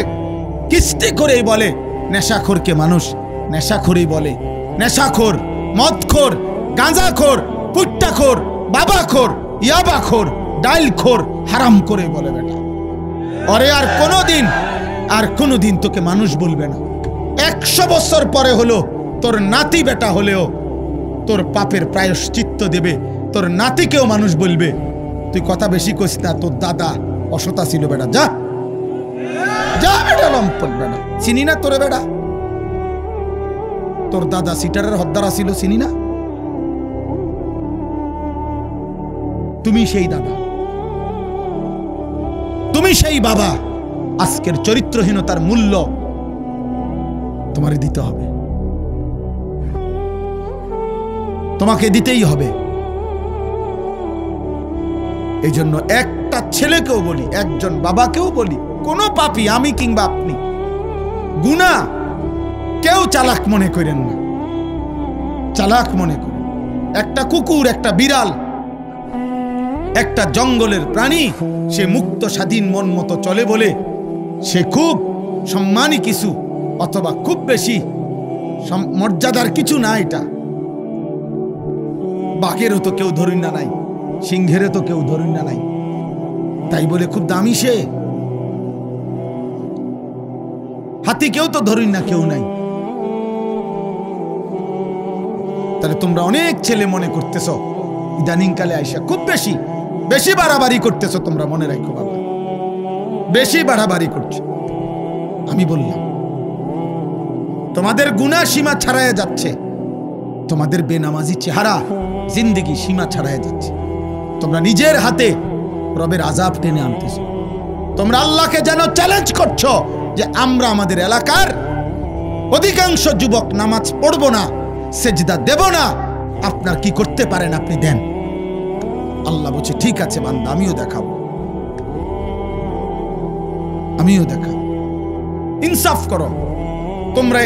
কিস্তি করেই বলে। নেশাখোরকে মানুষ নেশাখোরই বলে, নেশাখোর, মদখোর, গাঁজাখোর, পুট্টাখোর, বাবাখোর, ইয়াবাখোর, ডাইলখোর, হারাম করে বলে বেটা। অরে আর কোনোদিন তোকে মানুষ বলবে না। 100 বছর পরে হলো তোর নাতি বেটা হলেও তোর পাপের প্রায়শ্চিত্ত দেবে, তোর নাতিকেও মানুষ বলবে। তুই কথা বেশি কইস না, তোর দাদা অসতা ছিল বেটা, যা যা বেটা, লম্পট বেটা, চিনি না তোরে বেটা। তোর দাদা সিটারের হদ্দারা ছিল, চিনি না? তুমি সেই দাদা, তুমি সেই বাবা। আজকের চরিত্রহীনতার মূল্য তোমারে দিতে হবে, তোমাকে দিতেই হবে। এই জন্য একটা ছেলেকেও বলি, একজন বাবাকেও বলি, কোন পাপী, আমি কিংবা আপনি, গুনাহ কেউ চালাক মনে করেন না, চালাক মনে করেন। একটা কুকুর, একটা বিড়াল, একটা জঙ্গলের প্রাণী, সে মুক্ত স্বাধীন মন মতো চলে বলে সে খুব সম্মানী কিছু, অথবা খুব বেশি মর্যাদার কিছু না। এটা বাঘেরও তো কেউ ধরুন না নাই, সিংহেরও তো কেউ ধরুন না নাই, তাই বলে খুব দামি সে। হাতি কেউ তো ধরুন না কেউ নাই। তাহলে তোমরা অনেক ছেলে মনে করতেছ ইদানিং কালে আইসা খুব বেশি বাড়াবাড়ি করতেছ। তোমরা মনে রাখো বাবা, বেশি বাড়াবাড়ি করছো। আমি বললাম তোমাদের গুনাহ সীমা ছাড়াইয়া যাচ্ছে, তোমাদের বেনামাজি চেহারা জিন্দেগি সীমা ছাড়াইয়া যাচ্ছে। তোমরা নিজের হাতে রবের আযাব টেনে আনতেছো। তোমরা আল্লাহকে যেন চ্যালেঞ্জ করছো যে আমরা আমাদের এলাকার অধিকাংশ যুবক নামাজ পড়বো না, সেজদা দেব না, আপনার কি করতে পারেন আপনি দেন। আল্লাহ বলছে ঠিক আছে বান্দা, আমিও দেখাবো, আমিও দেখাবো। ইনসাফ করো। তোমরা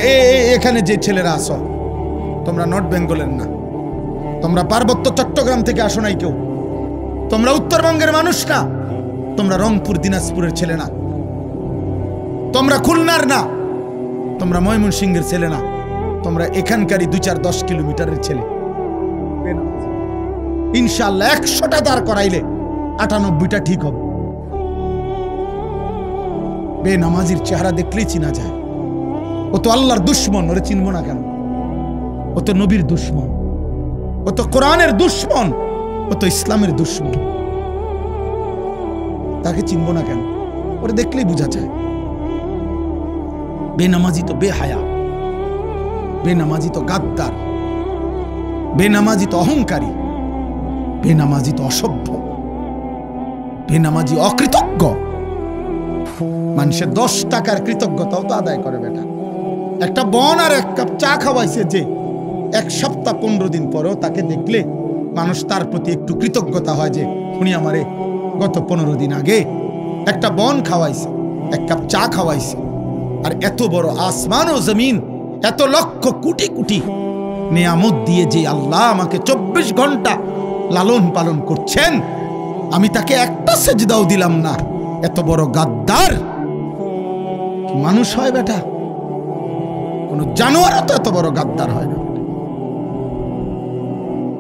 এখানে যে ছেলেরা আসো, তোমরা নর্থ বেঙ্গলের না, তোমরা পার্বত্য চট্টগ্রাম থেকে আসো নাই কেউ, তোমরা উত্তরবঙ্গের মানুষ না, তোমরা রংপুর দিনাজপুরের ছেলে না, তোমরা খুলনার না, তোমরা ময়মনসিংহের ছেলে না, তোমরা এখানকারই 2-4-10 কিলোমিটারের ছেলে। ইনশাআল্লাহ 100টা দাঁড় করাইলে 98টা ঠিক হবে। বেনামাজির চেহারা দেখলেই চিনা যায়। ও তো আল্লাহর দুশ্মন, ওরে চিনব না কেন? ও তো নবীর দুশ্মন, ও তো কোরআনের দুশ্মন, ও তো ইসলামের দুশ্মন। তাকে চিনব না কেন? ওরে দেখলেই বোঝা যায়। বেনামাজি তো বেহায়া, বেনামাজি তো গাদ্দার, বেনামাজি তো অহংকারী, বেনামাজি তো অসভ্য, বেনামাজি অকৃতজ্ঞ। মানুষের 10 টাকার কৃতজ্ঞতাও তো আদায় করে বেটা। একটা বন আর 1 কাপ চা খাওয়াইছে যে 1 সপ্তাহ 15 দিন পরেও তাকে দেখলে মানুষ তার প্রতি একটু কৃতজ্ঞতা হয় যে উনি আমারে গত 15 দিন আগে একটা বন খাওয়াইছে, 1 কাপ চা খাওয়াইছে। আর এত বড় আসমান ও জমিন, এত লক্ষ কোটি কোটি নিয়ামত দিয়ে যে আল্লাহ আমাকে 24 ঘন্টা লালন পালন করছেন, আমি তাকে একটা সেজদাও দিলাম না। এত বড় গাদ্দার কি মানুষ হয় বেটা? কোন জানোয়ারও তো এত বড় গাদ্দার হয় না।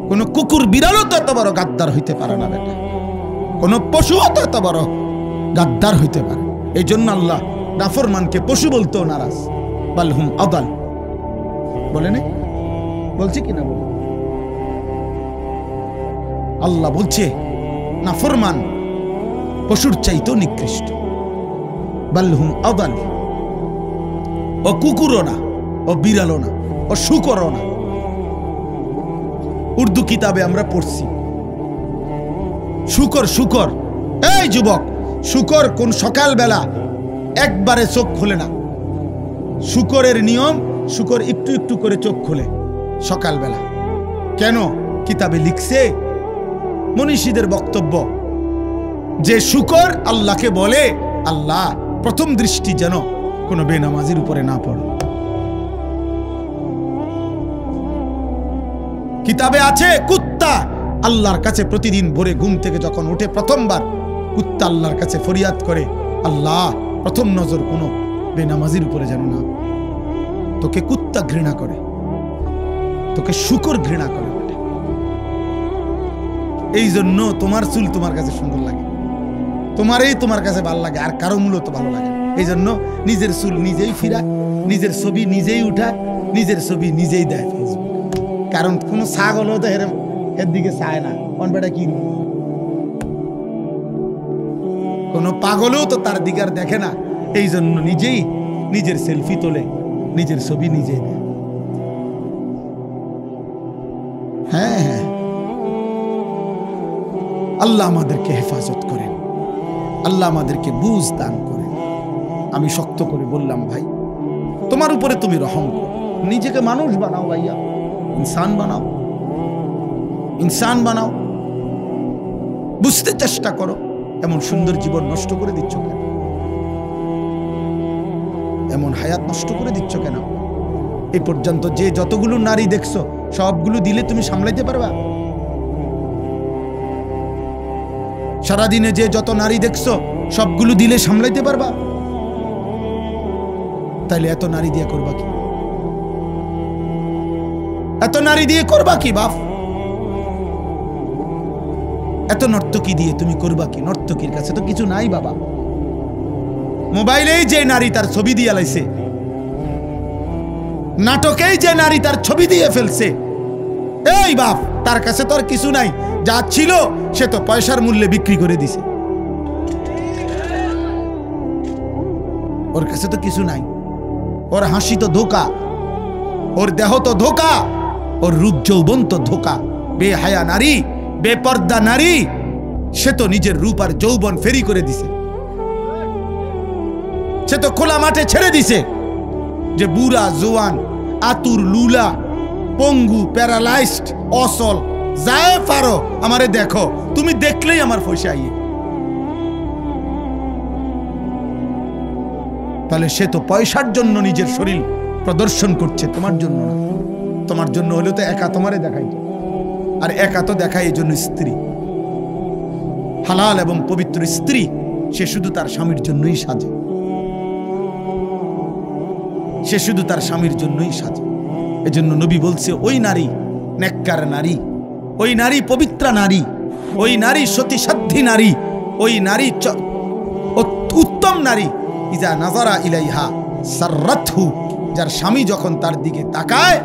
কোন কুকুর বিড়ালও তো এত বড় গাদ্দার হইতে পারে না বেটা। কোন পশুও তো এত বড় গাদ্দার হইতে পারে। এই জন্য আল্লাহ নাফরমানকে পশু বলতেও নারাজ। বালহুম আদাল বলে না? বলছি কিনা বল? আল্লাহ বলছে নাফরমান পশুর চাইতেও নিকৃষ্ট। বালহুম আদাল। ও কুকুরও না, ও বিড়ালও না, ও শুকরও না। উর্দু কিতাবে আমরা পড়ছি শুকর, শুকর। এই যুবক, শুকর কোন সকালবেলা একবারে চোখ খোলে না। শুকরের নিয়ম, শুকর একটু একটু করে চোখ খোলে সকালবেলা। কেন? কিতাবে লিখছে, মনীষীদের বক্তব্য যে শুকর আল্লাহকে বলে, আল্লাহ প্রথম দৃষ্টি যেন কোনো বেনামাজির উপরে না পড়ে। কিতাবে আছে কুত্তা আল্লাহর কাছে প্রতিদিন ভোরে ঘুম থেকে যখন উঠে প্রথমবার কুত্তা আল্লাহর কাছে ফরিয়াদ করে, আল্লাহ প্রথম নজর কোনো বেনামাজির উপরে যেন না। তোকে কুত্তা ঘৃণা করে, তোকে শুকর ঘৃণা করে। এই জন্য তোমার চুল তোমার কাছে সুন্দর লাগে, তোমারই তোমার কাছে ভালো লাগে, আর কারো মূলত ভালো লাগে। এই জন্য নিজের চুল নিজেই ফিরা, নিজের ছবি নিজেই উঠায়, নিজের ছবি নিজেই দেয় ফেসবুক। কারণ কোনো ছাগলও তো এর দিকে চায় না। কোন বেটা কি কোনো পাগলও তো তার দিকে আর দেখে না। এই জন্য নিজেই নিজের সেলফি তোলে, নিজের ছবি নিজেই দেয়। হ্যাঁ হ্যাঁ, আল্লাহ আমাদেরকে হেফাজত করেন, আল্লাহ আমাদেরকে বুঝ দান করেন। আমি শক্ত করে বললাম, ভাই তোমার উপরে তুমি রহম করো, নিজেকে মানুষ বানাও ভাইয়া, ইনসান বানাও, ইনসান বানাও। বুঝতে চেষ্টা করো, এমন সুন্দর জীবন নষ্ট করে দিচ্ছ কেন? এমন হায়াত নষ্ট করে দিচ্ছ কেন? এই পর্যন্ত যে যতগুলো নারী দেখছো সবগুলো দিলে তুমি সামলাইতে পারবা? সারাদিনে যে যত নারী দেখছো সবগুলো দিলে সামলাইতে পারবা? তাইলে এত নারী দিয়ে করবা কি? এত নারী দিয়ে করবা কি বাপ? এত নর্তকী দিয়ে তুমি করবা কি? নর্তকীর কাছে তো কিছু নাই বাবা। মোবাইলেই যে নারী তার ছবি দিয়ে লাইছে, নাটকেই যে নারী তার ছবি দিয়ে ফেলছে, এই বাপ তার কাছে তো আর কিছু নাই। যা ছিল সে তো পয়সার মূল্যে বিক্রি করে দিছে। ওর কাছে তো কিছু নাই। ওর হাসি তো ধোকা, ওর দেহ তো ধোকা, ওর রূপ যৌবন তো ধোকা। বেহায়া নারী, বেপর্দা নারী, সে তো নিজের রূপ আর যৌবন ফেরি করে দিছে। সে তো খোলা মাঠে ছেড়ে দিছে যে বুড়া জোয়ান, আতুর, লুলা, পঙ্গু, প্যারালাইজড, অসল, যায় পারো আমারে দেখো, তুমি দেখলেই আমার পয়সা আইয়ে। তাহলে সে তো পয়সার জন্য নিজের শরীর প্রদর্শন করছে, তোমার জন্য না। তোমার জন্য হলেও তো একা তোমারে দেখাইতো, আর একা তো দেখায় এই জন্য স্ত্রী, হালাল এবং পবিত্র স্ত্রী, সে শুধু তার স্বামীর জন্যই সাজে, সে শুধু তার স্বামীর জন্যই সাজে। এজন্য নবী বলছে, ওই নারী, নেককার নারী, ওই নারী পবিত্রা নারী, ওই নারী সতী সাধ্বী নারী, ওই নারী উত্তম নারী। ইজা নাজারা ইলাইহা সাররাতহু, যার স্বামী যখন তার দিকে তাকায়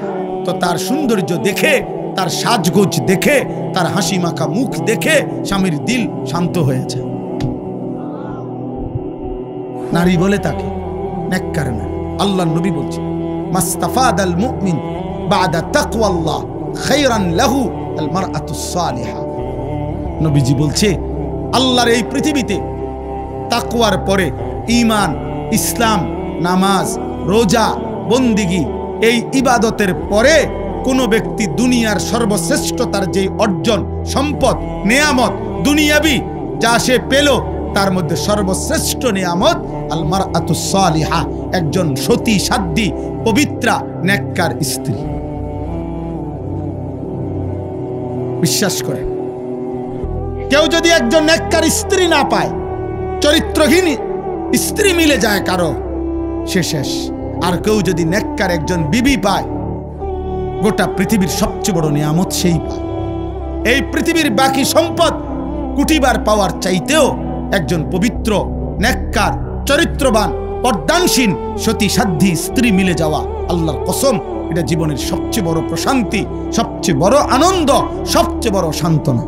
তো তার সৌন্দর্য দেখে, তার সাজগোজ দেখে, তার হাসি মাখা মুখ দেখে স্বামীর দিল শান্ত হয়েছে। নারী বলে তাকে নেককার না। আল্লাহর নবী বলছে মাস্তাফাদাল মুমিন বাদা তাকওয়াল্লাহ খায়রান লাহু আল মারআতুস সালিহা। নবীজি বলছে আল্লাহর এই পৃথিবীতে তাকওয়ার পরে ঈমান, ইসলাম, নামাজ, রোজা, বন্দিগি, এই ইবাদতের পরে কোন ব্যক্তি দুনিয়ার সর্বশ্রেষ্ঠ তার যে অর্জন, সম্পদ, নেয়ামত দুনিয়াবি যা সে পেল, তার মধ্যে সর্বশ্রেষ্ঠ নিয়ামত আল মারআতুস সালিহা, একজন সতী সাধ্বী পবিত্রা নেককার স্ত্রী। বিশ্বাস করে কেউ যদি একজন নেককার স্ত্রী না পায়, চরিত্রহীন স্ত্রী মিলে যায় কারো, সে শেষ। আর কেউ যদি নেককার একজন বিবি পায়, গোটা পৃথিবীর সবচেয়ে বড় নিয়ামত সেই পায়। এই পৃথিবীর বাকি সম্পদ কোটিবার পাওয়ার চাইতেও একজন পবিত্র, নেককার, চরিত্রবান, পর্দানসীন, সতী সাধ্বী স্ত্রী মিলে যাওয়া, আল্লাহর কসম, এটা জীবনের সবচেয়ে বড় প্রশান্তি, সবচেয়ে বড় আনন্দ, সবচেয়ে বড় সান্ত্বনা।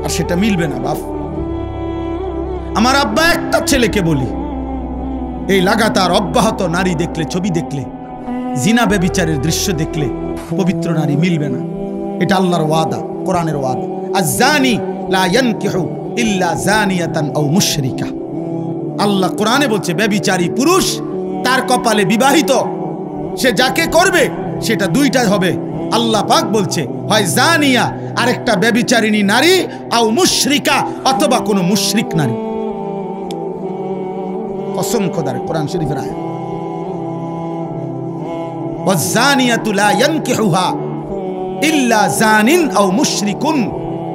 আর সেটা মিলবে না বাপ। আমার আব্বা একটা ছেলেকে বলি, এই লাগাতার অব্যাহত নারী দেখলে, ছবি দেখলে, জিনা ব্যভিচারের দৃশ্য দেখলে পবিত্র নারী মিলবে না। এটা আল্লাহর ওয়াদা, কোরআনের ওয়াদা। আয-যানি লা ইয়ানকিহু ইল্লা যানিয়াতান আও মুশরিকা। আল্লাহ কোরআনে বলছে ব্যভিচারী পুরুষ তার কপালে বিবাহিত, সে যাকে করবে সেটা দুইটা হবে। আল্লাহ পাক বলছে হয় জানিয়া, আরেকটা ব্যভিচারিণী নারী, আও মুশরিকা, অথবা কোনো মুশরিক নারী। কসম খোদার, কোরআন শরীফের আয়াত। ওয়াজ-জানিয়াতু লা ইয়ানকিহুহা ইল্লা জানিন আও মুশরিকুন।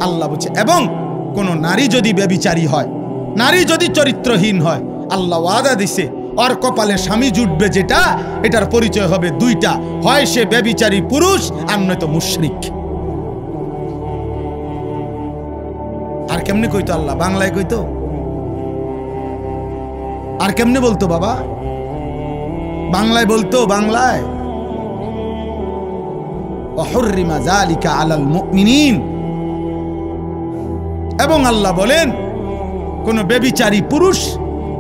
আল্লাহ বলছে এবং কোন নারী যদি ব্যভিচারী হয়, নারী যদি চরিত্রহীন হয়, আল্লাহ ওয়াদা দিছে ওর কপালে স্বামী জুটবে যেটা, এটার পরিচয় হবে দুইটা, হয় সে ব্যভিচারী পুরুষ আর নয়তো মুশরিক। আর কেমনে কইতো আল্লাহ? বাংলায় কইতো? আর কেমনে বলতো বাবা? বাংলায় বলতো, বাংলায় ওয়াহুররিমা যালিকা আলাল মুমিনিন। এবং আল্লাহ বলেন কোন ব্যভিচারী পুরুষ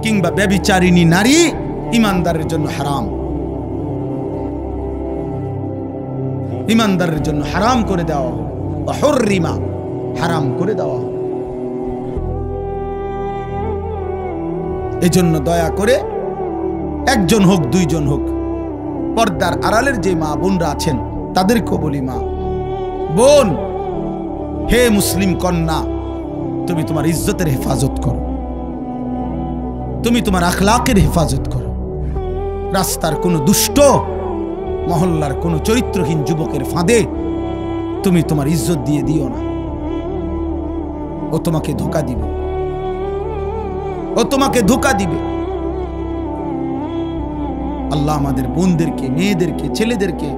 কিংবা ব্যভিচারিণী নারী ঈমানদারের জন্য হারাম, ঈমানদারের জন্য হারাম করে দেওয়া, ওয়াহুররিমা, হারাম করে দেওয়া। এজন্য দয়া করে একজন হোক, দুইজন হোক, পর্দার আড়ালের যে মা বোনরা আছেন তাদেরকেও বলি, মা বোন, হে মুসলিম কন্যা, তুমি তোমার ইজ্জতের হেফাজত করো, তুমি তোমার আখলাকের হেফাজত করো। রাস্তার কোনো দুষ্ট, মহল্লার কোনো চরিত্রহীন যুবকের ফাঁদে তুমি তোমার ইজ্জত দিয়ে দিও না। ও তোমাকে ধোঁকা দিবে, ও তোমাকে ধোঁকা দিবে। আল্লাহ আমাদের বোনদেরকে, মেয়েদেরকে, ছেলেদেরকে,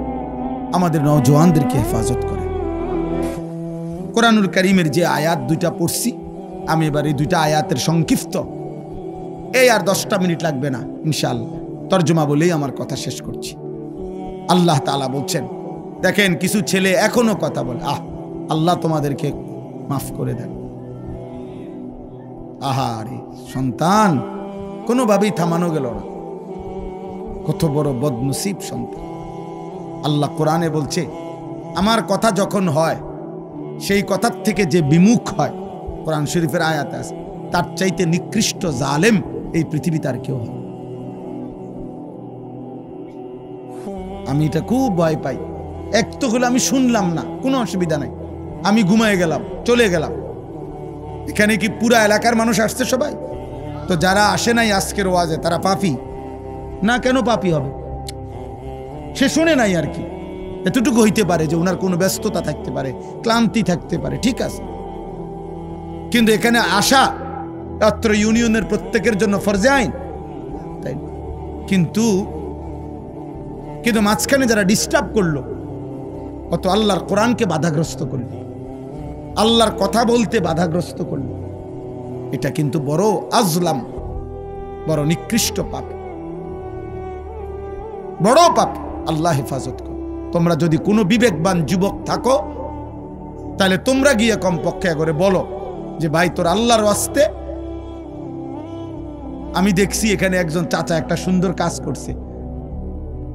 আমাদের নওজওয়ানদেরকে হেফাজত করে। কোরআনুল কারীমের যে আয়াত দুইটা পড়ছি, আমি এবার এই দুইটা আয়াতের সংক্ষিপ্ত, এই আর 10টা মিনিট লাগবে না ইনশাআল্লাহ, তরজমা বলেই আমার কথা শেষ করছি। আল্লাহ তাআলা বলছেন, দেখেন কিছু ছেলে এখনো কথা বলে, আল্লাহ তোমাদেরকে মাফ করে দেন। আহারে সন্তান, কোনোভাবেই থামানো গেল না, কত বড় বদনসিব সন্তান। আল্লাহ কোরআনে বলছে, আমার কথা যখন হয়, সেই কথার থেকে যে বিমুখ হয়, কোরআন শরীফের আয়াত আছে, তার চাইতে নিকৃষ্ট জালেম এই পৃথিবীতে আর কেউ হয়। আমি এটা খুব ভয় পাই। এক তো হলো আমি শুনলাম না, কোনো অসুবিধা নাই, আমি ঘুমায় গেলাম, চলে গেলাম। এখানে কি পুরা এলাকার মানুষ আসছে সবাই? তো যারা আসে নাই আজকের ওয়াজে তারা পাপী না? কেন পাপী হবে? সে শুনে নাই আর কি, এতটুকু হইতে পারে যে ওনার কোনো ব্যস্ততা থাকতে পারে, ক্লান্তি থাকতে পারে, ঠিক আছে। কিন্তু এখানে আসা অত্র ইউনিয়নের প্রত্যেকের জন্য ফরজে আইন, তাই কিন্তু মাঝখানে যারা ডিস্টার্ব করলো, কত আল্লাহর কোরআনকে বাধাগ্রস্ত করল, আল্লাহর কথা বলতে বাধাগ্রস্ত করল। এটা কিন্তু বড় আজলাম, বড় নিকৃষ্ট পাপ, বড় পাপ। আল্লাহ হেফাজত কর। তোমরা যদি কোনো বিবেকবান যুবক থাকো তাহলে তোমরা গিয়ে কমপক্ষে করে বলো যে ভাই তোর আল্লাহর ওয়াস্তে, আমি দেখছি এখানে একজন চাচা একটা সুন্দর কাজ করছে,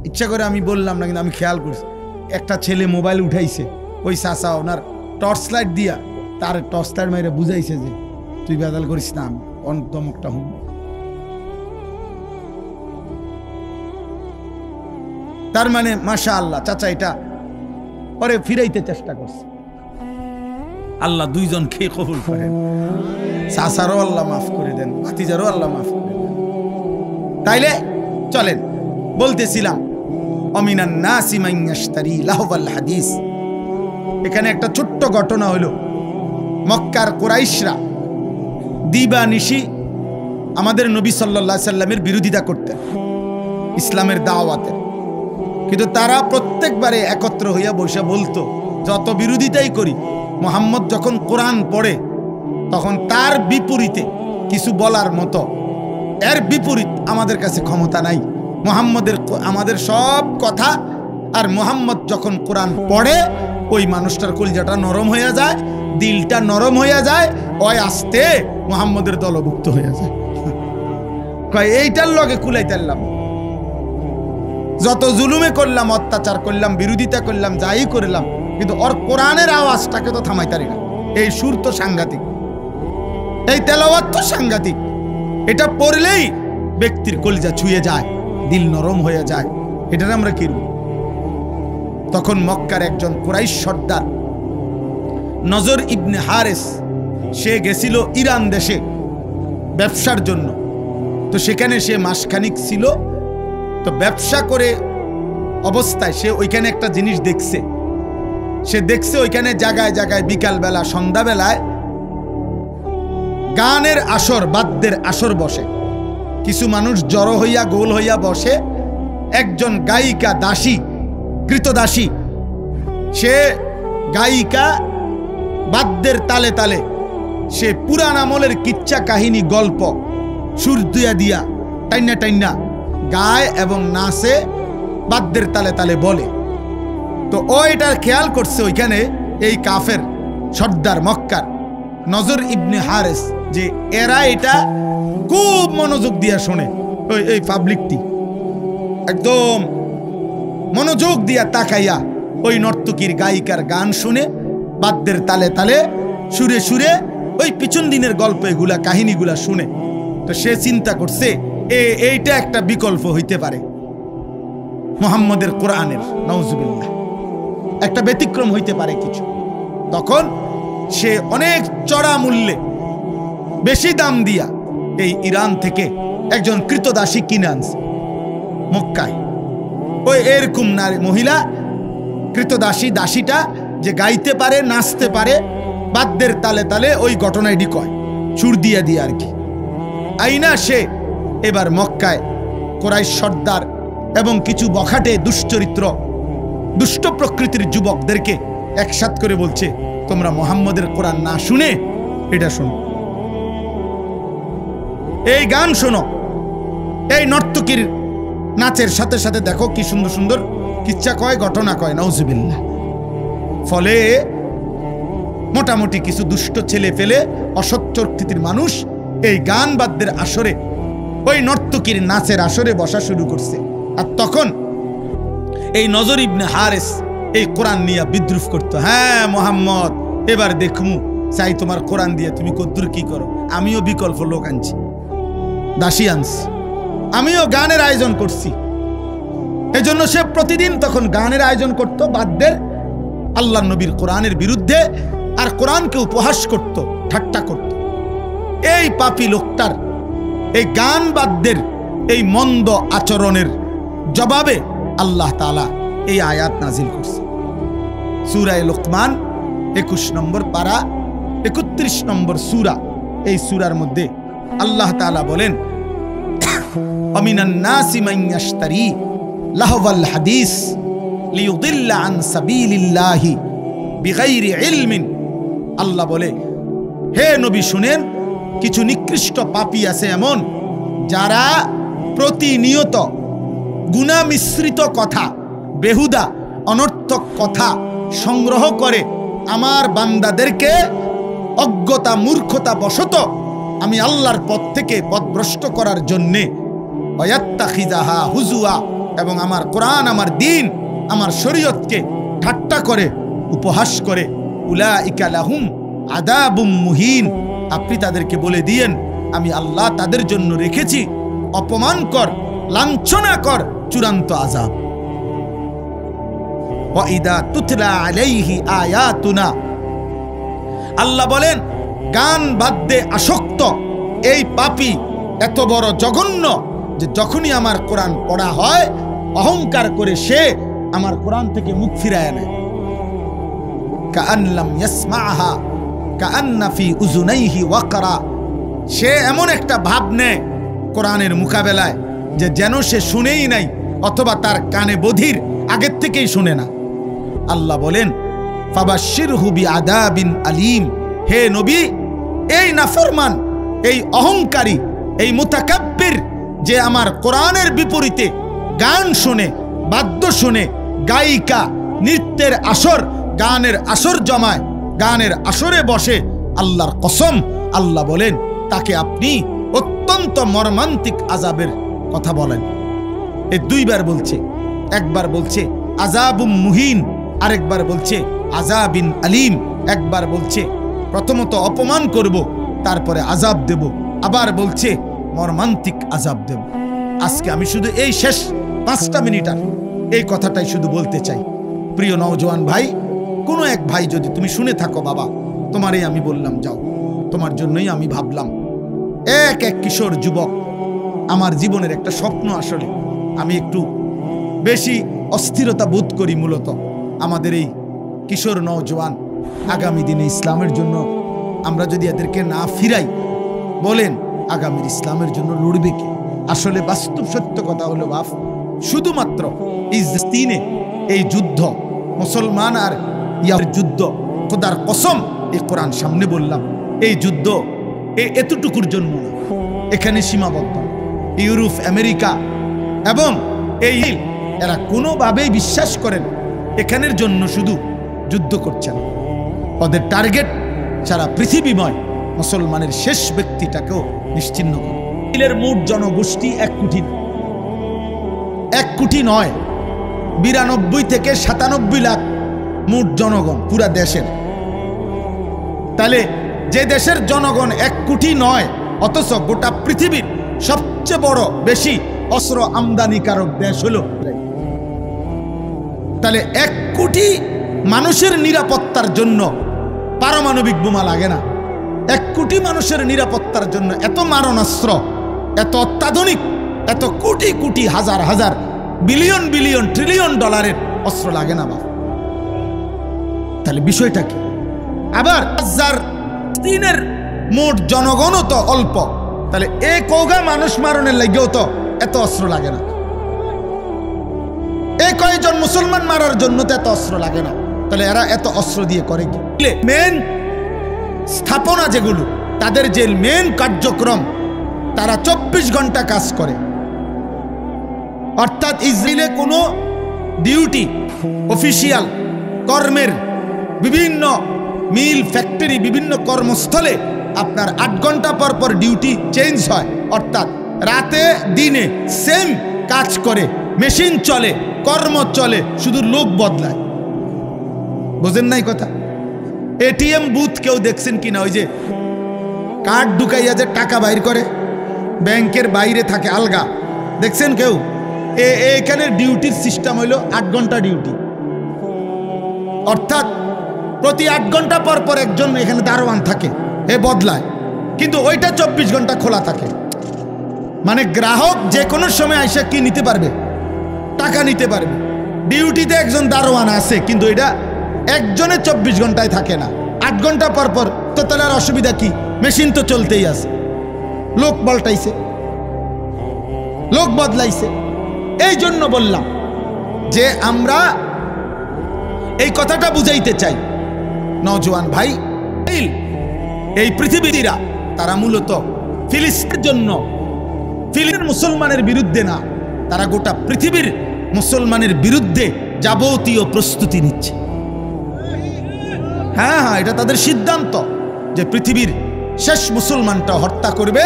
ইচ্ছা করে আমি বললাম না, কিন্তু আমি খেয়াল করছি একটা ছেলে মোবাইল উঠাইছে, ওই চাচা ওনার টর্চ লাইট দিয়া তার টর্চ লাইট মাইরে বুঝাইছে যে তুই বেদাল করিস না, অন্তমকটা হুম। তার মানে মাশাআল্লাহ চাচা এটা পরে ফিরাইতে চেষ্টা করছে। আল্লাহ দুইজন খেয়ে কবুল করেন, চাচারও আল্লাহ মাফ করে দেন, ভাতিজারও আল্লাহ মাফ করে দেন। তাইলে চলেন, বলতেছিলাম অমিনান নাসি মান ইয়াশতারি লাহওয়াল হাদিস। এখানে একটা ছোট্ট ঘটনা হলো, মক্কার কুরাইশরা দিবানিশি আমাদের নবী সাল্লাল্লাহু আলাইহি সাল্লামের বিরোধিতা করতেন ইসলামের দাওয়াতে, কিন্তু তারা প্রত্যেকবারে একত্র হইয়া বসে বলতো যত বিরোধিতাই করি, মুহাম্মদ যখন কোরআন পড়ে তখন তার বিপরীতে কিছু বলার মতো, এর বিপরীত আমাদের কাছে ক্ষমতা নাই। মুহাম্মদের আমাদের সব কথা, আর মুহাম্মদ যখন কোরআন পড়ে ওই মানুষটার কলিজাটা নরম হয়ে যায়, দিলটা নরম হয়ে যায়, ওই আস্তে মুহাম্মদের দলভুক্ত হয়ে যায়। এইটার লগে কুলাইতাল্লাম, যত জুলুমে করলাম, অত্যাচার করলাম, বিরোধিতা করলাম, যাই করলাম, কিন্তু ওর কোরআনের আওয়াজটাকে তো থামাইতারি না। এই সুর তো সাংঘাতিক, এই তেলাওয়াত তো সাংঘাতিক, এটা পড়লেই ব্যক্তির কলিজা ছুঁয়ে যায়, দিল নরম হয়ে যায়। এটা আমরা কি? তখন মক্কার একজন কুরাইশ সর্দার নজর ইবনে হারেস, সে গেছিল ইরান দেশে ব্যবসার জন্য। তো সেখানে সে মাসখানিক ছিল। তো ব্যবসা করে অবস্থায় সে ওইখানে একটা জিনিস দেখছে, সে দেখছে ওইখানে জায়গায় জায়গায় বিকালবেলা সন্ধ্যাবেলায় গানের আসর, বাদ্যের আসর বসে, কিছু মানুষ জড়ো হইয়া গোল হইয়া বসে। একজন গায়িকা, দাসী, কৃতদাসী, সে গায়িকা বাদ্যের তালে তালে সে পুরান আমলের কিচ্ছা কাহিনী, গল্প সুর দিয়া দিয়া টাইনা টাইনা গায় এবং নাচে, বাদ্যের তালে তালে বলে। তো ও এটা খেয়াল করছে ওইখানে এই কাফের সর্দার মক্কার নজর ইবনে হারেস, যে এরা এটা খুব মনোযোগ দিয়া শোনে। এই পাবলিকটি একদম মনোযোগ দিয়া তাকাইয়া ওই নর্তকীর গায়িকার গান শুনে, বাদ্যের তালে তালে সুরে সুরে ওই পিছন দিনের গল্প এগুলা কাহিনীগুলা শুনে। তো সে চিন্তা করছে এইটা একটা বিকল্প হইতে পারে মুহাম্মদের কোরআনের, নাউজুবিল্লাহ, একটা ব্যতিক্রম হইতে পারে কিছু। তখন সে অনেক চড়া মূল্যে, বেশি দাম দিয়া এই ইরান থেকে একজন কৃতদাসী কিনে আনছে মক্কায়। ওই এরকম নারী মহিলা কৃতদাসী, দাসীটা যে গাইতে পারে, নাচতে পারে, বাদ্যের তালে তালে ওই ঘটনাটি কয়, সুর দিয়া দিয়ে আর কি। আইনা সে এবার মক্কায় কুরাইশ সর্দার এবং কিছু বখাটে দুশ্চরিত্র, দুষ্ট প্রকৃতির যুবকদেরকে একসাথ করে বলছে, তোমরা মুহাম্মদের কোরআন না শুনে এটা শোনো, এই গান শোনো, এই নর্তকীর নাচের সাথে সাথে দেখো কি সুন্দর সুন্দর কিচ্ছা কয়, ঘটনা কয়, নাউজুবিল্লাহ। ফলে মোটামুটি কিছু দুষ্ট ছেলে ফেলে, অসৎ চরিত্রের মানুষ এই গান বাদ্যের আসরে, ওই নর্তকীর নাচের আসরে বসা শুরু করছে। আর তখন এই নজর ইবনে হারেস এই কোরআন নিয়ে বিদ্রুপ করতো, হ্যাঁ মুহাম্মদ এবার দেখমু, চাই তোমার কোরআন দিয়ে তুমি কদ্দুর কি করো, আমিও বিকল্প লোক আনছি, দাসী আনছি, আমিও গানের আয়োজন করছি। এজন্য সে প্রতিদিন তখন গানের আয়োজন করত, বাদ্যের, আল্লাহ নবীর কোরআনের বিরুদ্ধে, আর কোরআনকে উপহাস করত, ঠাট্টা করত। এই পাপী লোকটার এই গান বাদ্যের এই মন্দ আচরণের জবাবে আল্লাহ তাআলা এই আয়াত নাজিল করছে। সূরা লোকমান 21 নম্বর পারা 31 নম্বর সূরা। এই সূরার মধ্যে আল্লাহ তাআলা বলেন, আমিনান নাসি মান ইয়াশতারি লাহওয়াল হাদিস লিয়ুদিল্লা আন সাবিলিল্লাহি বিগাইরি ইলমিন। আল্লাহ বলে, হে নবী শুনেন, কিছু নিকৃষ্ট পাপী আছে এমন, যারা প্রতিনিয়ত গুনাহ মিশ্রিত কথা, বেহুদা অনর্থক কথা সংগ্রহ করে আমার বান্দাদেরকে অজ্ঞতা মূর্খতা বশত আমি আল্লাহর পথ থেকে পথভ্রষ্ট করার জন্যে ওয়াত্তাখিযাহা হুজুয়া, এবং আমার কোরআন, আমার দ্বীন, আমার শরীয়তকে ঠাট্টা করে, উপহাস করে। উলাইকা লাহুম আযাবুম মুহিন। আপনি তাদেরকে বলে দিয়েন, আমি আল্লাহ তাদের জন্য রেখেছি অপমানকর, লাঞ্ছনাকর চূড়ান্ত আযাব। ওয়া ইদা তুতলা আলাইহি আয়াতুনা, আল্লাহ বলেন, গান বাদ্যে আসক্ত এই পাপী এত বড় জঘন্য যে যখনই আমার কোরআন পড়া হয় অহংকার করে সে আমার কোরআন থেকে মুখ ফিরায় নেয়। কাআন লাম ইয়াসমাআহা কাআন্না ফি উযুনাইহি ওয়াকরা। সে এমন একটা ভাব নেয় কোরআনের মোকাবেলায় যে যেন সে শুনেই নাই, অথবা তার কানে বধির, আগের থেকেই শুনে না। আল্লাহ বলেন, ফাবাশশিরহু বিআযাবিন আলীম। হে নবী, এই নাফরমান, এই অহংকারী, এই মুতাকাব্বির যে আমার কোরআনের বিপরীতে গান শুনে, বাদ্য শুনে, গায়িকা, নৃত্যের আসর, গানের আসর জমায়, গানের আসরে বসে, আল্লাহর কসম, আল্লাহ বলেন তাকে আপনি অত্যন্ত মর্মান্তিক আযাবের কথা বলেন। এই দুইবার বলছে, একবার বলছে আযাবুম মুহিন, আরেকবার বলছে আযাবিন আলীম। একবার বলছে প্রথমত অপমান করব, তারপরে আযাব দেব, আবার বলছে মর্মান্তিক আযাব দেব। আজকে আমি শুধু এই শেষ 5টা মিনিট এই কথাটাই শুধু বলতে চাই। প্রিয় নওজোয়ান ভাই, কোনো এক ভাই যদি তুমি শুনে থাকো, বাবা তোমারই আমি বললাম, যাও, তোমার জন্যই আমি ভাবলাম। এক কিশোর যুবক, আমার জীবনের একটা স্বপ্ন। আসলে আমি একটু বেশি অস্থিরতা বোধ করি মূলত আমাদের এই কিশোর নওজোয়ান আগামী দিনে ইসলামের জন্য আমরা যদি এদেরকে না ফিরাই, বলেন আগামীর ইসলামের জন্য লড়বে কে? আসলে বাস্তব সত্য কথা হলো বাপ, শুধুমাত্র ফিলিস্তিনে এই যুদ্ধ, মুসলমান আর ইয়ার যুদ্ধ, খোদার কসম, এই কোরআন সামনে বললাম, এই যুদ্ধ এতটুকুর জন্য না, এখানে সীমাবদ্ধ। ইউরোপ, আমেরিকা এবং এই এরা কোনোভাবেই বিশ্বাস করেন এখানের জন্য শুধু যুদ্ধ করছেন। ওদের টার্গেট সারা পৃথিবীময় মুসলমানের শেষ ব্যক্তিটাকেও নিশ্চিহ্ন করে। ইসরায়েলের মোট জনগোষ্ঠী 1 কোটি, 1 কোটি নয়, 92 থেকে 97 লাখ মোট জনগণ পুরা দেশের। তাহলে যে দেশের জনগণ 1 কোটি নয়, অথচ গোটা পৃথিবীর সবচেয়ে বড় বেশি অস্ত্র আমদানিকারক দেশ হলো, তাহলে 1 কোটি মানুষের নিরাপত্তার জন্য পারমাণবিক বোমা লাগে না। 1 কোটি মানুষের নিরাপত্তার জন্য এত মারণাস্ত্র, এত অত্যাধুনিক, এত কোটি কোটি, হাজার হাজার, বিলিয়ন বিলিয়ন, ট্রিলিয়ন ডলারের অস্ত্র লাগে না বাবা। তাহলে বিষয়টা কি? আবার দিনের মোট জনগণও তো অল্প, তাহলে এই কৌগা মানুষ মারণের লাগেও তো এত অস্ত্র লাগে না। এই কয়েকজন মুসলমান মারার জন্য তো এত অস্ত্র লাগে না। তাহলে এরা এত অস্ত্র দিয়ে করে কি? মেন স্থাপনা যেগুলো, তাদের যে মেন কার্যক্রম, তারা 24 ঘন্টা কাজ করে। অর্থাৎ ইসরায়েলে কোনো ডিউটি, অফিসিয়াল কর্মের, বিভিন্ন মিল, ফ্যাক্টরি, বিভিন্ন কর্মস্থলে আপনার 8 ঘন্টা পর পর ডিউটি চেঞ্জ হয়। অর্থাৎ রাতে দিনে সেম কাজ করে, মেশিন চলে, কর্ম চলে, শুধু লোক বদলায়। বোঝেন নাই কথা? এটিএম বুথ কেউ দেখছেন কিনা? ওই যে কার্ড ঢুকাইয়া যে টাকা বাইর করে, ব্যাংকের বাইরে থাকে আলগা, দেখছেন কেউ? এখানের ডিউটির সিস্টেম হইল 8 ঘন্টা ডিউটি। অর্থাৎ প্রতি 8 ঘন্টা পর পর একজন এখানে দারোয়ান থাকে, এ বদলায়, কিন্তু ওইটা 24 ঘন্টা খোলা থাকে। মানে গ্রাহক যে কোনো সময় এসে কি নিতে পারবে? টাকা নিতে পারবে। ডিউটিতে একজন দারোয়ান আছে, কিন্তু এটা একজনের 24 ঘন্টায় থাকে না, 8 ঘন্টা পর পর। তো তাহলে আর অসুবিধা কি? মেশিন তো চলতেই আছে, লোক পাল্টাইছে, লোক বদলাইছে। এই জন্য বললাম যে আমরা এই কথাটা বুঝাইতে চাই নওজোয়ান ভাই। এই পৃথিবীরা তারা মূলত ফিলিস্তিনের জন্য, ফিলিস্তিনের মুসলমানের বিরুদ্ধে না, তারা গোটা পৃথিবীর মুসলমানের বিরুদ্ধে যাবতীয় প্রস্তুতি নিচ্ছে। হ্যাঁ হ্যাঁ, এটা তাদের সিদ্ধান্ত যে পৃথিবীর শেষ মুসলমানটা হত্যা করবে।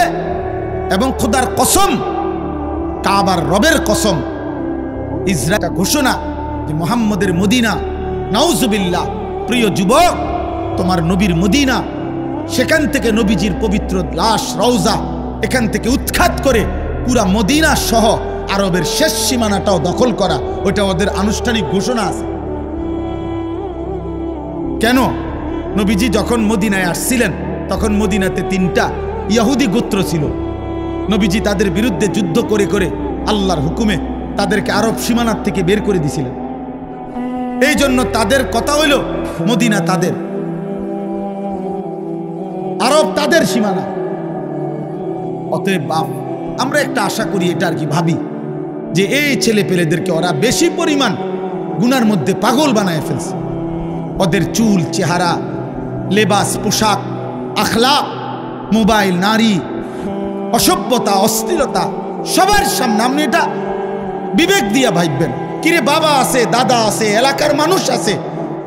এবং খোদার কসম, কাবার রবের কসম, ইসরায়েল ঘোষণা যে মুহাম্মদের মদিনা, নাউজুবিল্লাহ, প্রিয় যুবক, তোমার নবীর মদিনা, সেখান থেকে নবীজির পবিত্র লাশ রওজা এখান থেকে উৎখাত করে পুরা মদিনা সহ আরবের শেষ সীমানাটাও দখল করা, ওটা ওদের আনুষ্ঠানিক ঘোষণা আছে। কেন? নবীজি যখন মদিনায় আসছিলেন তখন মদিনাতে 3টা ইহুদি গোত্র ছিল। নবীজি তাদের বিরুদ্ধে যুদ্ধ করে করে আল্লাহর হুকুমে তাদেরকে আরব সীমানার থেকে বের করে দিয়েছিলেন। এই জন্য তাদের কথা হইল মদিনা তাদের, আরব তাদের সীমানা। অতএব বাপ, আমরা একটা আশা করি, এটা আর কি ভাবি, যে এই ছেলে পেলেদেরকে ওরা বেশি পরিমাণ গুনার মধ্যে পাগল বানায় ফেলছে। ওদের চুল, চেহারা, লেবাস, পোশাক, আখলাক, মোবাইল, নারী, অসভ্যতা, অস্থিরতা, সবার সামনে আপনি এটা বিবেক দিয়ে ভাববেন। কিরে, বাবা আছে, দাদা আছে, এলাকার মানুষ আছে,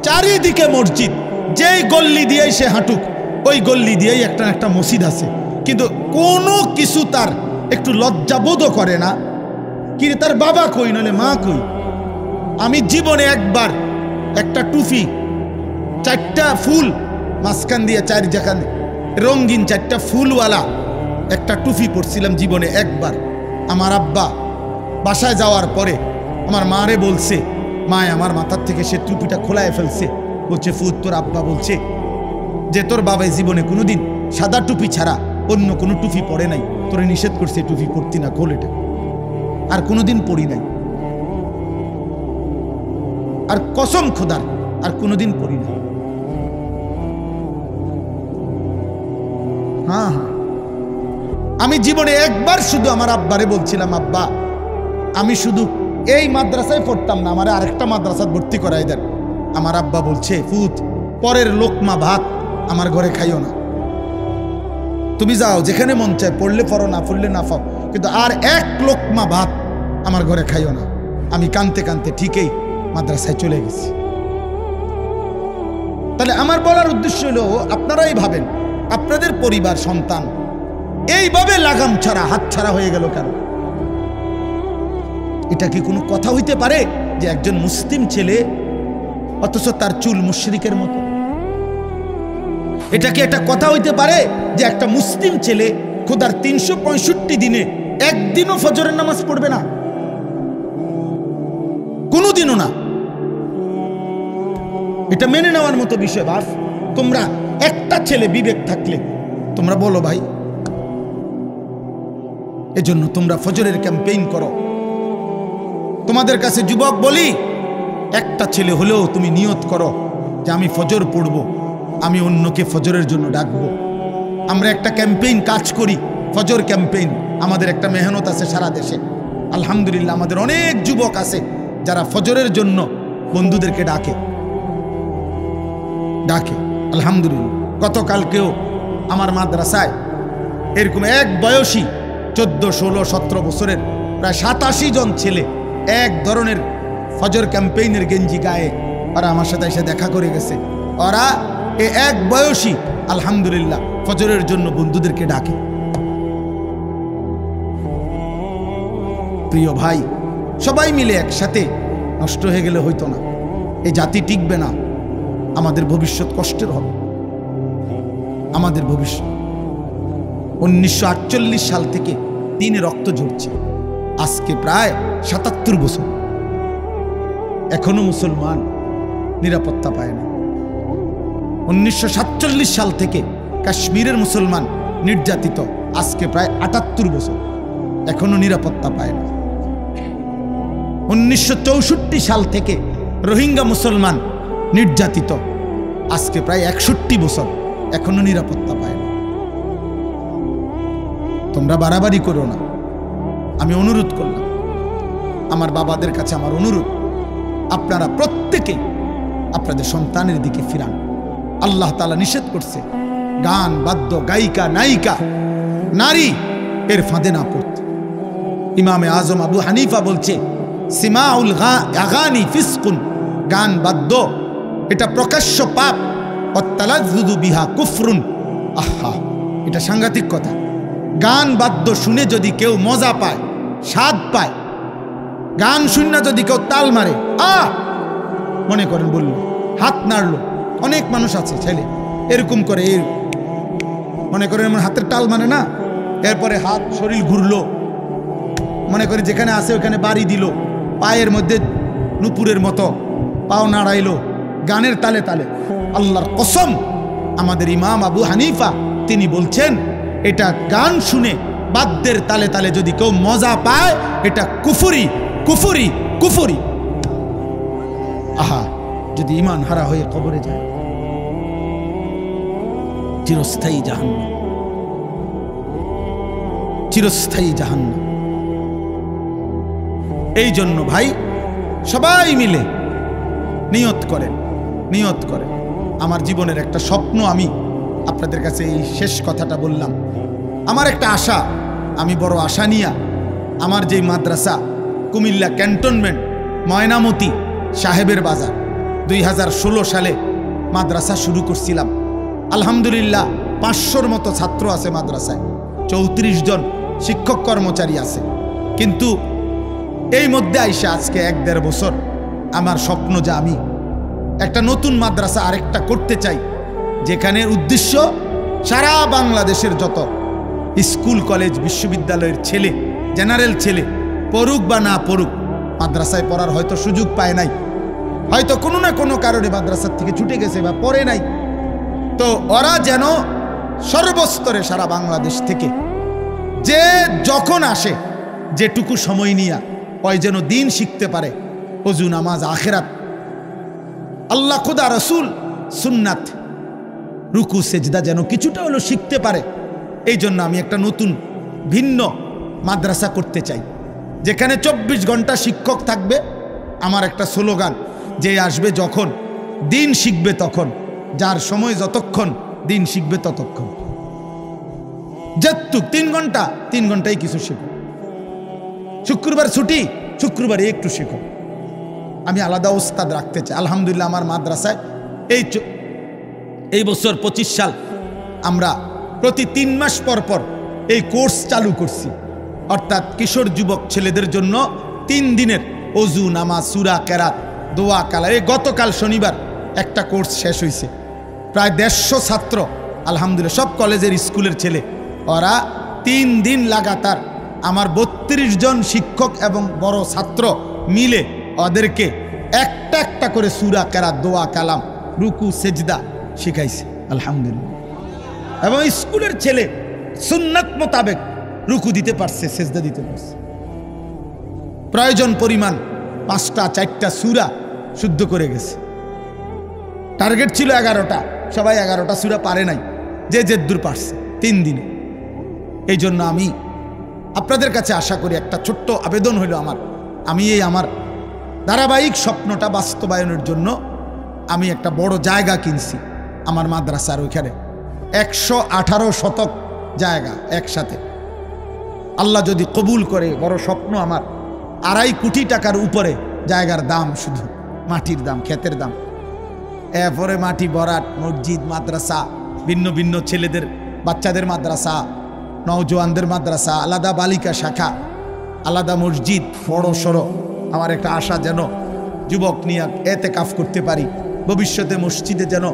চারিদিকে মসজিদ, যেই গল্লি দিয়েই সে হাঁটুক ওই গল্লি দিয়েই একটা একটা মসজিদ আছে, কিন্তু কোনো কিছু তার একটু লজ্জাবোধও করে না। কিরে, তার বাবা কই, নলে মা কই? আমি জীবনে একবার একটা টুপি, 4টা ফুল মাঝখান দিয়ে 4 জায়গা রঙিন 4টা ফুলওয়ালা একটা টুপি পরছিলাম জীবনে একবার। আমার আব্বা বাসায় যাওয়ার পরে আমার মারে বলছে, মায় আমার মাথার থেকে সে টুপিটা খোলায় ফেলছে। বলছে, ফুত, তোর আব্বা বলছে যে তোর বাবাই জীবনে কোনোদিন সাদা টুপি ছাড়া অন্য কোনো টুপি পরে নাই, তোরে নিষেধ করছে টুপি পরতি না, খোল এটা। আর কোনোদিন পরি নাই, আর কসম খোদার আর কোনোদিন পরি নাই। হ্যাঁ হ্যাঁ, আমি জীবনে একবার শুধু আমার আব্বারে বলছিলাম, আব্বা আমি শুধু এই মাদ্রাসায় পড়তাম না, আমার আরেকটা মাদ্রাসা ভর্তি করাই দেন। আমার আব্বা বলছে, ফুত, পরের লোকমা ভাত আমার ঘরে খাইও না, তুমি যাও যেখানে মন চায়, পড়লে পড়ো, না পড়লে না পাও, কিন্তু আর এক লোকমা ভাত আমার ঘরে খাইও না। আমি কানতে কানতে ঠিকই মাদ্রাসায় চলে গেছি। তাহলে আমার বলার উদ্দেশ্য হলো, আপনারাই ভাবেন আপনাদের পরিবার, সন্তান এইভাবে লাগাম ছাড়া, হাত ছাড়া হয়ে গেল কেন? এটা কি কোনো কথা হইতে পারে যে একজন মুসলিম ছেলে অথচ তার চুল মুশরিকের মতো? এটা কি একটা কথা হইতে পারে যে একটা মুসলিম ছেলে খোদার 365 দিনে একদিনও ফজরের নামাজ পড়বে না? কোনোদিনও না। এটা মেনে নেওয়ার মতো বিষয়। বাস, তোমরা একটা ছেলে বিবেক থাকলে তোমরা বলো ভাই। এজন্য তোমরা ফজরের ক্যাম্পেইন করো। তোমাদের কাছে যুবক বলি, একটা ছেলে হলেও তুমি নিয়ত করো যে আমি ফজর পড়ব, আমি অন্যকে ফজরের জন্য ডাকবো। আমরা একটা ক্যাম্পেইন কাজ করি, ফজর ক্যাম্পেইন। আমাদের একটা মেহনত আছে সারা দেশে, আলহামদুলিল্লাহ। আমাদের অনেক যুবক আছে যারা ফজরের জন্য বন্ধুদেরকে ডাকে, আলহামদুলিল্লাহ। গতকালকেও আমার মাদ্রাসায় এরকম এক বয়সী 14, 16, 17 বছরের প্রায় 87 জন ছেলে এক ধরনের ফজর ক্যাম্পেইনের গেঞ্জি গায়ে ওরা আমার সাথে এসে দেখা করে গেছে। ওরা এক বয়সী আলহামদুলিল্লাহ ফজরের জন্য বন্ধুদেরকে ডাকে। প্রিয় ভাই, সবাই মিলে একসাথে নষ্ট হয়ে গেলে হইতো না, এই জাতি টিকবে না, আমাদের ভবিষ্যৎ কষ্টের হবে। আমাদের ভবিষ্যৎ 1948 সাল থেকে দিনে রক্ত ঝরছে, আজকে প্রায় 77 বছর, এখনো মুসলমান নিরাপত্তা পায় না। 1947 সাল থেকে কাশ্মীরের মুসলমান নির্যাতিত, আজকে প্রায় 78 বছর, এখনো নিরাপত্তা পায় না। 1964 সাল থেকে রোহিঙ্গা মুসলমান নির্যাতিত, আজকে প্রায় 61 বছর, এখনো নিরাপত্তা পায় না। তোমরা বাড়াবাড়ি করো না, আমি অনুরোধ করলাম। আমার বাবাদের কাছে আমার অনুরোধ, আপনারা প্রত্যেকে আপনাদের সন্তানের দিকে ফিরান। আল্লাহ তাআলা নিষেধ করছে গান বাদ্য গায়িকা নায়িকা নারী এর ফাঁদে না পড়তে। ইমামে আজম আবু হানিফা বলছে সিমাউল আগানি ফিসকুন, গান বাদ্য এটা প্রকাশ্য পাপ, অত্তালাজ্জুদু বিহা কুফরুন। আহা, এটা সাংঘাতিক কথা। গান বাদ্য শুনে যদি কেউ মজা পায়, স্বাদ পায়, গান শুনে যদি কেউ তাল মারে, মনে করেন বলল হাত নাড়লো, অনেক মানুষ আছে ছেলে এরকম করে, মনে করেন এমন হাতের তাল মানে না, এরপরে হাত শরীর ঘুরলো, মনে করেন যেখানে আছে ওখানে বাড়ি দিল, পায়ের মধ্যে নুপুরের মতো পাও নাড়াইলো গানের তালে তালে। আল্লাহর কসম, আমাদের ইমাম আবু হানিফা তিনি বলছেন এটা গান শুনে বাদ্যের তালে তালে যদি কেউ মজা পায় এটা কুফরি কুফরি কুফরি। আহা, যদি ঈমান হারা হয়ে কবরে যায় চিরস্থায়ী জাহান্নাম, চিরস্থায়ী জাহান্নাম। এই জন্য ভাই সবাই মিলে নিয়ত করেন, নিয়ত করেন। আমার জীবনের একটা স্বপ্ন, আমি আপনাদের কাছে এই শেষ কথাটা বললাম। আমার একটা আশা, আমি বড় আশা নিয়া আমার যেই মাদ্রাসা কুমিল্লা ক্যান্টনমেন্ট ময়নামতি সাহেবের বাজার 2016 সালে মাদ্রাসা শুরু করছিলাম। আলহামদুলিল্লাহ 500-র মতো ছাত্র আছে মাদ্রাসায়, 34 জন শিক্ষক কর্মচারী আছে। কিন্তু এই মধ্যে আইসা আজকে 1-1.5 বছর আমার স্বপ্ন যে আমি একটা নতুন মাদ্রাসা আরেকটা করতে চাই, যেখানে উদ্দেশ্য সারা বাংলাদেশের যত স্কুল কলেজ বিশ্ববিদ্যালয়ের ছেলে, জেনারেল ছেলে পড়ুক বা না পড়ুক, মাদ্রাসায় পড়ার হয়তো সুযোগ পায় নাই, হয়তো কোনো না কোনো কারণে মাদ্রাসার থেকে ছুটে গেছে বা পড়ে নাই, তো ওরা যেন সর্বস্তরে সারা বাংলাদেশ থেকে যে যখন আসে যেটুকু সময় নিয়ে ওই যেন দিন শিখতে পারে, ওযু নামাজ আখিরাত আল্লাহ খুদা রসুল সুন্নাত রুকু সেজদা যেন কিছুটা হলো শিখতে পারে। এই জন্য আমি একটা নতুন ভিন্ন মাদ্রাসা করতে চাই, যেখানে 24 ঘন্টা শিক্ষক থাকবে। আমার একটা স্লোগান, যে আসবে যখন দিন শিখবে তখন, যার সময় যতক্ষণ দিন শিখবে ততক্ষণ, যেতুক 3 ঘন্টা 3 ঘন্টাই কিছু শেখো, শুক্রবার ছুটি শুক্রবারে একটু শেখো। আমি আলাদা ওস্তাদ রাখতে চাই। আলহামদুলিল্লাহ আমার মাদ্রাসায় এই বছর 25 সাল আমরা প্রতি 3 মাস পর পর এই কোর্স চালু করছি, অর্থাৎ কিশোর যুবক ছেলেদের জন্য 3 দিনের ওযু নামাজ সূরা কেরাত দোয়া কালা। এই গতকাল শনিবার একটা কোর্স শেষ হয়েছে, প্রায় 150 ছাত্র, আলহামদুলিল্লাহ সব কলেজের স্কুলের ছেলে, ওরা 3 দিন লাগাতার আমার 32 জন শিক্ষক এবং বড় ছাত্র মিলে ওদেরকে একটা একটা করে সূরা কেরাত দোয়া কালাম রুকু সেজদা শিখাইছে আলহামদুলিল্লাহ। এবং স্কুলের ছেলে সুন্নাত মোতাবেক রুকু দিতে পারছে, সেজদা দিতে পারছে। প্রয়োজন পরিমাণ 5টা 4টা সূরা শুদ্ধ করে গেছে। টার্গেট ছিল 11টা, সবাই 11টা সূরা পারে নাই, যে দূর পারছে 3 দিনে। এই জন্য আমি আপনাদের কাছে আশা করি, একটা ছোট্ট আবেদন হইল আমি এই আমার ধারাবাহিক স্বপ্নটা বাস্তবায়নের জন্য আমি একটা বড় জায়গা কিনছি আমার মাদ্রাসার ওইখানে, 118 শতক জায়গা একসাথে। আল্লাহ যদি কবুল করে, বড় স্বপ্ন আমার, 2.5 কোটি টাকার উপরে জায়গার দাম, শুধু মাটির দাম, ক্ষেতের দাম। এরপরে মাটি ভরাট, মসজিদ, মাদ্রাসা, ভিন্ন ভিন্ন ছেলেদের বাচ্চাদের মাদ্রাসা, নওজোয়ানদের মাদ্রাসা, আলাদা বালিকা শাখা, আলাদা মসজিদ, বড় সড়ো। আমার একটা আশা যেন যুবক নিয়ে এতেকাফ করতে পারি, ভবিষ্যতে মসজিদে যেন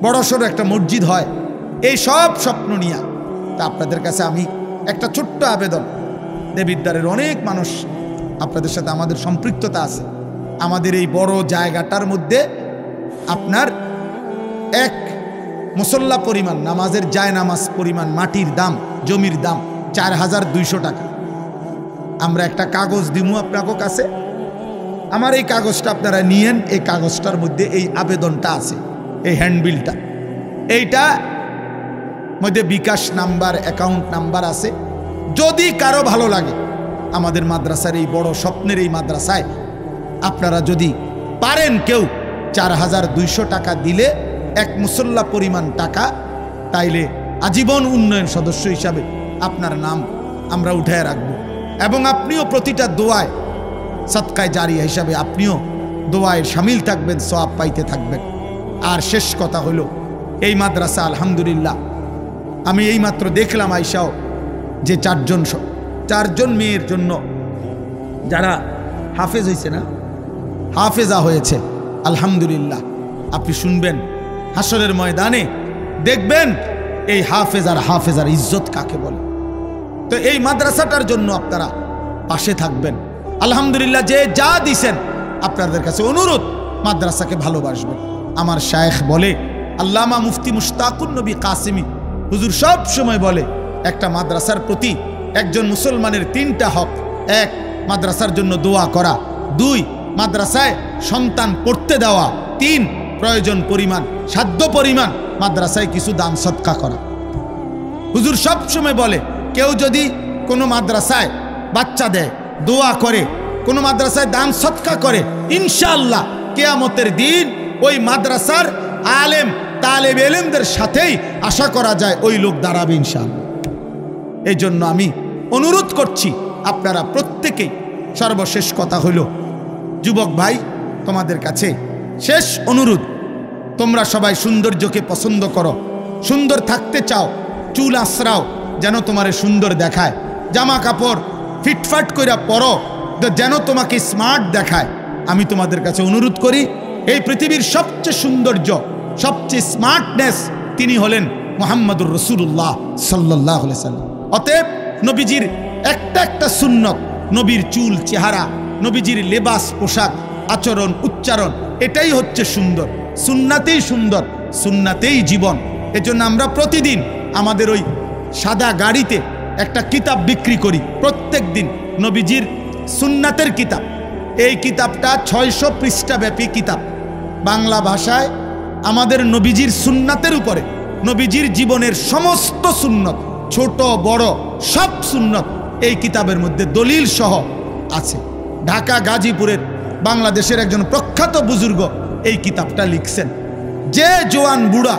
বড় সড়ো একটা মসজিদ হয়, এই সব স্বপ্ন নিয়ে। তা আপনাদের কাছে আমি একটা ছোট্ট আবেদন, দেবিদ্বারের অনেক মানুষ আপনাদের সাথে আমাদের সম্পৃক্ততা আছে। আমাদের এই বড় জায়গাটার মধ্যে আপনার এক মুসল্লা পরিমাণ, নামাজের জায় নামাজ পরিমাণ মাটির দাম, জমির দাম 4200 টাকা। আমরা একটা কাগজ দিমু আপনাদের কাছে, আমার এই কাগজটা আপনারা নিয়েন। এই কাগজটার মধ্যে এই আবেদনটা আছে, এই হ্যান্ডবিলটা, এইটা মধ্যে বিকাশ নাম্বার, অ্যাকাউন্ট নাম্বার আছে। যদি কারো ভালো লাগে আমাদের মাদ্রাসার এই বড় স্বপ্নের এই মাদ্রাসায় আপনারা যদি পারেন কেউ 4200 টাকা দিলে এক মুসল্লা পরিমাণ টাকা, তাইলে আজীবন উন্নয়ন সদস্য হিসাবে আপনার নাম আমরা উঠায় রাখবো। এবং আপনিও প্রতিটা দোয়ায় সদকায়ে জারিয়া হিসাবে আপনিও দোয়ায় শামিল থাকবেন, সওয়াব পাইতে থাকবেন। আর শেষ কথা হলো, এই মাদ্রাসা আলহামদুলিল্লাহ আমি এইমাত্র দেখলাম আইসাও যে চারজন মেয়ের জন্য যারা হাফেজ হয়েছে না, হাফেজা হয়েছে, আলহামদুলিল্লাহ। আপনি শুনবেন হাসরের ময়দানে, দেখবেন এই হাফেজার ইজ্জত কাকে বলে। তো এই মাদ্রাসাটার জন্য আপনারা পাশে থাকবেন। আলহামদুলিল্লাহ, যে যা দিছেন আপনাদের কাছে অনুরোধ, মাদ্রাসাকে ভালোবাসবেন। আমার শায়েখ বলে, আল্লামা মুফতি মুশতাকুন নবী কাসিমি হুজুর সব সময় বলে, একটা মাদ্রাসার প্রতি একজন মুসলমানের 3টা হক: 1 মাদ্রাসার জন্য দোয়া করা, 2 মাদ্রাসায় সন্তান পড়তে দেওয়া, 3 প্রয়োজন পরিমাণ সাধ্য পরিমাণ মাদ্রাসায় কিছু দান সদকা করা। হুজুর সব সময় বলে, কেউ যদি কোনো মাদ্রাসায় বাচ্চা দেয়, দোয়া করে, কোনো মাদ্রাসায় দান সদকা করে, ইনশাআল্লাহ কিয়ামতের দিন ওই মাদ্রাসার আলেম তালেব ইলমদের সাথেই আশা করা যায় ওই লোক দাঁড়াবে ইনশাআল্লাহ। এই জন্য আমি অনুরোধ করছি আপনারা প্রত্যেকেই, সর্বশেষ কথা হইল, যুবক ভাই তোমাদের কাছে শেষ অনুরোধ, তোমরা সবাই সৌন্দর্যকে পছন্দ করো, সুন্দর থাকতে চাও, চুল আশ্রাও যেন তোমারে সুন্দর দেখায়, জামা কাপড় ফিটফাট কইরা পরো যেন তোমাকে স্মার্ট দেখায়। আমি তোমাদের কাছে অনুরোধ করি, এই পৃথিবীর সবচেয়ে সৌন্দর্য, সবচেয়ে স্মার্টনেস তিনি হলেন মুহাম্মদুর রাসূলুল্লাহ সাল্লাল্লাহু আলাইহি সাল্লাম। অতএব নবীজির একটা সুন্নত, নবীর চুল চেহারা, নবীজির লেবাস পোশাক আচরণ উচ্চারণ, এটাই হচ্ছে সুন্দর। সুন্নাতেই সুন্দর, সুন্নাতেই জীবন। এজন্য আমরা প্রতিদিন আমাদের ওই সাদা গাড়িতে একটা কিতাব বিক্রি করি, প্রত্যেক দিন নবীজির সুন্নাতের কিতাব। এই কিতাবটা 600 পৃষ্ঠা ব্যাপী কিতাব, বাংলা ভাষায় আমাদের নবীজির সুন্নাতের উপরে, নবীজির জীবনের সমস্ত সুন্নত, ছোট বড় সব সুন্নত এই কিতাবের মধ্যে দলিল সহ আছে। ঢাকা গাজীপুরের বাংলাদেশের একজন প্রখ্যাত বুজুর্গ এই কিতাবটা লিখছেন। যে জোয়ান বুড়া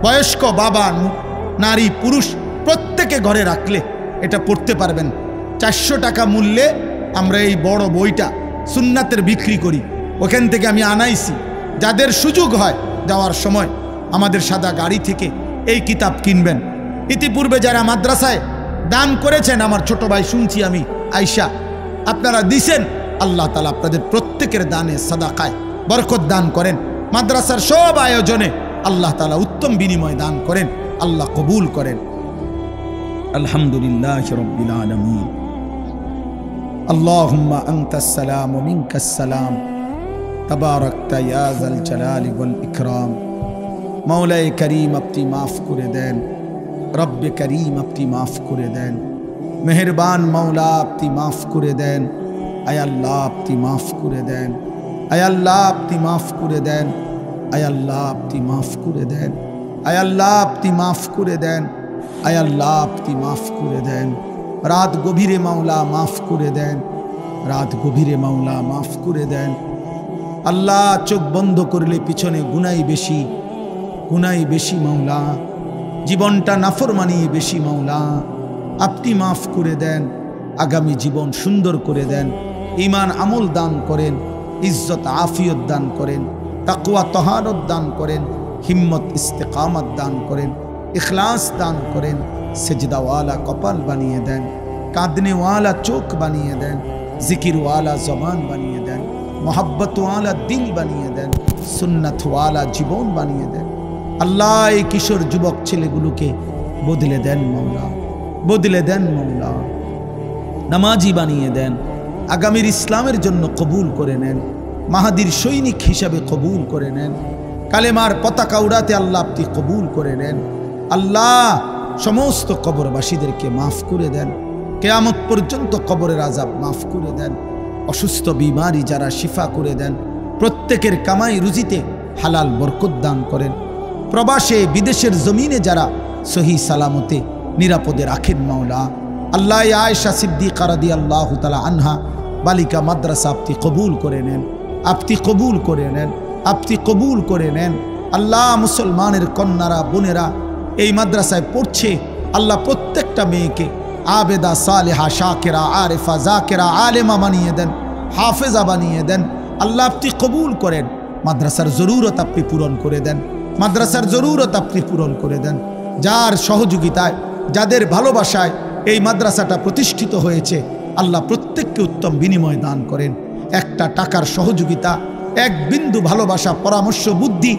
বয়স্ক বাবা নারী পুরুষ প্রত্যেকে ঘরে রাখলে এটা পড়তে পারবেন। 400 টাকা মূল্যে আমরা এই বড় বইটা সুন্নাতের বিক্রি করি, ওখান থেকে আমি আনাইছি। যাদের সুযোগ হয় যাওয়ার সময় আমাদের সাদা গাড়ি থেকে এই কিতাব কিনবেন। ইতিপূর্বে যারা মাদ্রাসায় দান করেছেন, আমার ছোট ভাই শুনছি আমি আয়শা, আপনারা দিছেন, আল্লাহ তাআলা আপনাদের প্রত্যেকের দানে সাদাকায় বরকত দান করেন। মাদ্রাসার সব আয়োজনে আল্লাহ তাআলা উত্তম বিনিময় দান করেন, আল্লাহ কবুল করেন। আলহামদুলিল্লাহি রাব্বিল আলামিন। আল্লাহুম্মা আনতাস সালাম ওয়া মিনকাস সালাম, তাবারাকতা ইয়া যাল জালালি ওয়াল ইকরাম। মাওলায়ে করিম আপনি মাফ করে দেন, রব্বে করিম আপনি মাফ করে দেন, মেহেরবান মাওলা আপনি মাফ করে দেন। আয় আল্লাহ আপনি মাফ করে দেন, আয় আল্লাহ আপনি মাফ করে দেন, আয় আল্লাহ আপনি মাফ করে দেন, আয় আল্লাহ আপনি মাফ করে দেন, আয় আল্লাহ আপনি মাফ করে দেন। রাত গভীরে মাওলা মাফ করে দেন, রাত গভীরে মাওলা মাফ করে দেন। আল্লাহ চোখ বন্ধ করলে পিছনে গুনাই বেশি মাওলা, জীবনটা নাফরমানি বেশি মাওলা, আপনি মাফ করে দেন। আগামী জীবন সুন্দর করে দেন, ঈমান আমল দান করেন, ইজ্জত আফিয়ত দান করেন, তাকওয়া তহারত দান করেন, হিম্মত ইস্তেকামত দান করেন, ইখলাস দান করেন, সেজদাওয়ালা কপাল বানিয়ে দেন, কাঁদনেওয়ালা চোখ বানিয়ে দেন, জিকিরওয়ালা জবান বানিয়ে দেন, মোহাব্বতওয়ালা দিল বানিয়ে দেন, সুন্নতওয়ালা জীবন বানিয়ে দেন। আল্লাহ এই কিশোর যুবক ছেলেগুলোকে বদলে দেন মাওলা, বদলে দেন মাওলা, নামাজি বানিয়ে দেন, আগামীর ইসলামের জন্য কবুল করে নেন, মাহাদির সৈনিক হিসাবে কবুল করে নেন, কালেমার পতাকা উড়াতে আল্লাহ আপনি কবুল করে নেন। আল্লাহ সমস্ত কবরবাসীদেরকে মাফ করে দেন, কিয়ামত পর্যন্ত কবরের আযাব মাফ করে দেন, অসুস্থ বিমারি যারা শিফা করে দেন, প্রত্যেকের কামাই রুজিতে হালাল বরকত দান করেন, প্রবাসে বিদেশের জমিনে যারা সহি সালামতে নিরাপদে রাখেন মাওলা। আল্লাহ আয়েশা সিদ্দিকা রাদিয়াল্লাহু তাআলা আনহা বালিকা মাদ্রাসা আপনি কবুল করে নেন, আপনি কবুল করে নেন। আপনি কবুল করে নেন। আল্লাহ মুসলমানের কন্যারা বোনেরা এই মাদ্রাসায় পড়ছে, আল্লাহ প্রত্যেকটা মেয়েকে আবেদা সালেহা শাকেরা আরেফা জাকেরা আলেমা বানিয়ে দেন, হাফেজা বানিয়ে দেন। আল্লাহ আপনি কবুল করেন। মাদ্রাসার জরুরত আপনি পূরণ করে দেন, মাদ্রাসার জরুরত আপনি পূরণ করে দেন। যার সহযোগিতায় যাদের ভালোবাসায় এই মাদ্রাসাটা প্রতিষ্ঠিত হয়েছে, আল্লাহ প্রত্যেককে উত্তম বিনিময় দান করেন। একটা টাকার সহযোগিতা, এক বিন্দু ভালোবাসা, পরামর্শ, বুদ্ধি,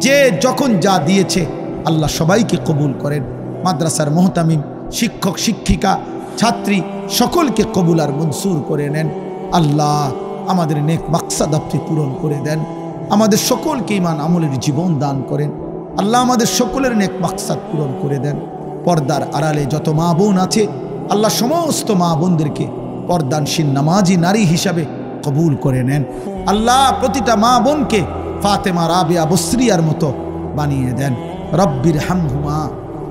যে যখন যা দিয়েছে আল্লাহ সবাইকে কবুল করেন। মাদ্রাসার মোহতামিম, শিক্ষক শিক্ষিকা, ছাত্রী সকলকে কবুল আর মনসুর করে নেন। আল্লাহ আমাদের নেক মাকসাদ আপনি পূরণ করে দেন। আমাদের সকলকে ঈমান আমলের জীবন দান করেন। আল্লাহ আমাদের সকলের নেক মাকসাদ পূরণ করে দেন। পর্দার আড়ালে যত মা বোন আছে, আল্লাহ সমস্ত মা বোনদেরকে পর্দানশীল নামাজি নারী হিসাবে কবুল করে নেন। আল্লাহ প্রতিটা মা বোনকে ফাতেমা রাবিয়া বসরিয়ার মতো বানিয়ে দেন। রব্বির হামহুমা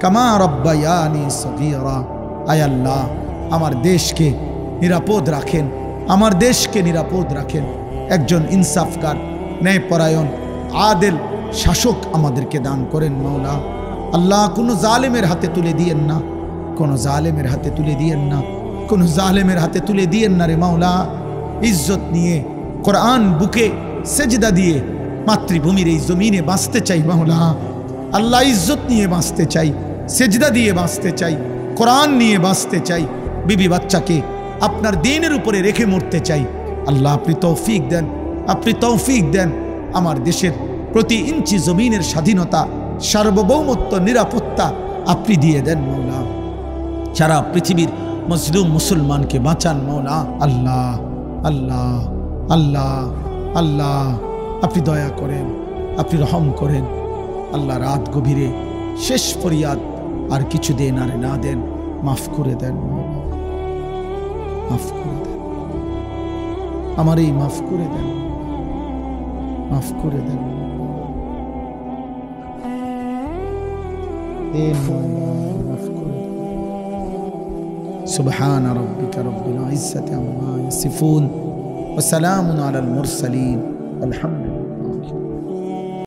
কামা রব্বায়ানি সগীরা। আয় আল্লাহ আমার দেশকে নিরাপদ রাখেন, আমার দেশকে নিরাপদ রাখেন। একজন ইনসাফকার, ন্যায়পরায়ণ, আদেল শাসক আমাদেরকে দান করেন মাওলা। আল্লাহ কোনো জালেমের হাতে তুলে দিয়েন না, কোনো জালেমের হাতে তুলে দিয়েন না, কোনো জালেমের হাতে তুলে দিয়েন না রে মাওলা। ইজ্জত নিয়ে কোরআন বুকে সেজদা দিয়ে মাতৃভূমির এই জমিনে বাঁচতে চাই মাওলা। আল্লাহ ইজ্জত নিয়ে বাঁচতে চাই, সেজদা দিয়ে বাঁচতে চাই, কোরআন নিয়ে বাঁচতে চাই, বিবি বাচ্চাকে আপনার দ্বীনের উপরে রেখে মরতে চাই। আল্লাহ আপনি তৌফিক দেন, আপনি তৌফিক দেন। আমার দেশের প্রতি ইঞ্চি জমিনের স্বাধীনতা, সার্বভৌমত্ব, নিরাপত্তা আপনি দিয়ে দেন মাওলা। সারা পৃথিবীর মজলুম মুসলমানকে বাঁচান মাওলা। আল্লাহ আল্লাহ আল্লাহ আল্লাহ আপনি দয়া করেন, আপনি রহম করেন। আল্লাহ রাত গভীরে শেষ ফরিয়াদ আর কিছু দেন আর না দেন, মাফ করে দেন, মাফ করে দেন, আমার এই মাফ করে দেন, মাফ করে দেন। মাফ করে দেন। সুবহান রাব্বিকা রাব্বিল ইজ্জাতি আম্মা ইয়াসিফুন ওয়া সালামুন আলাল মুরসালিন আলহামদুলিল্লাহ।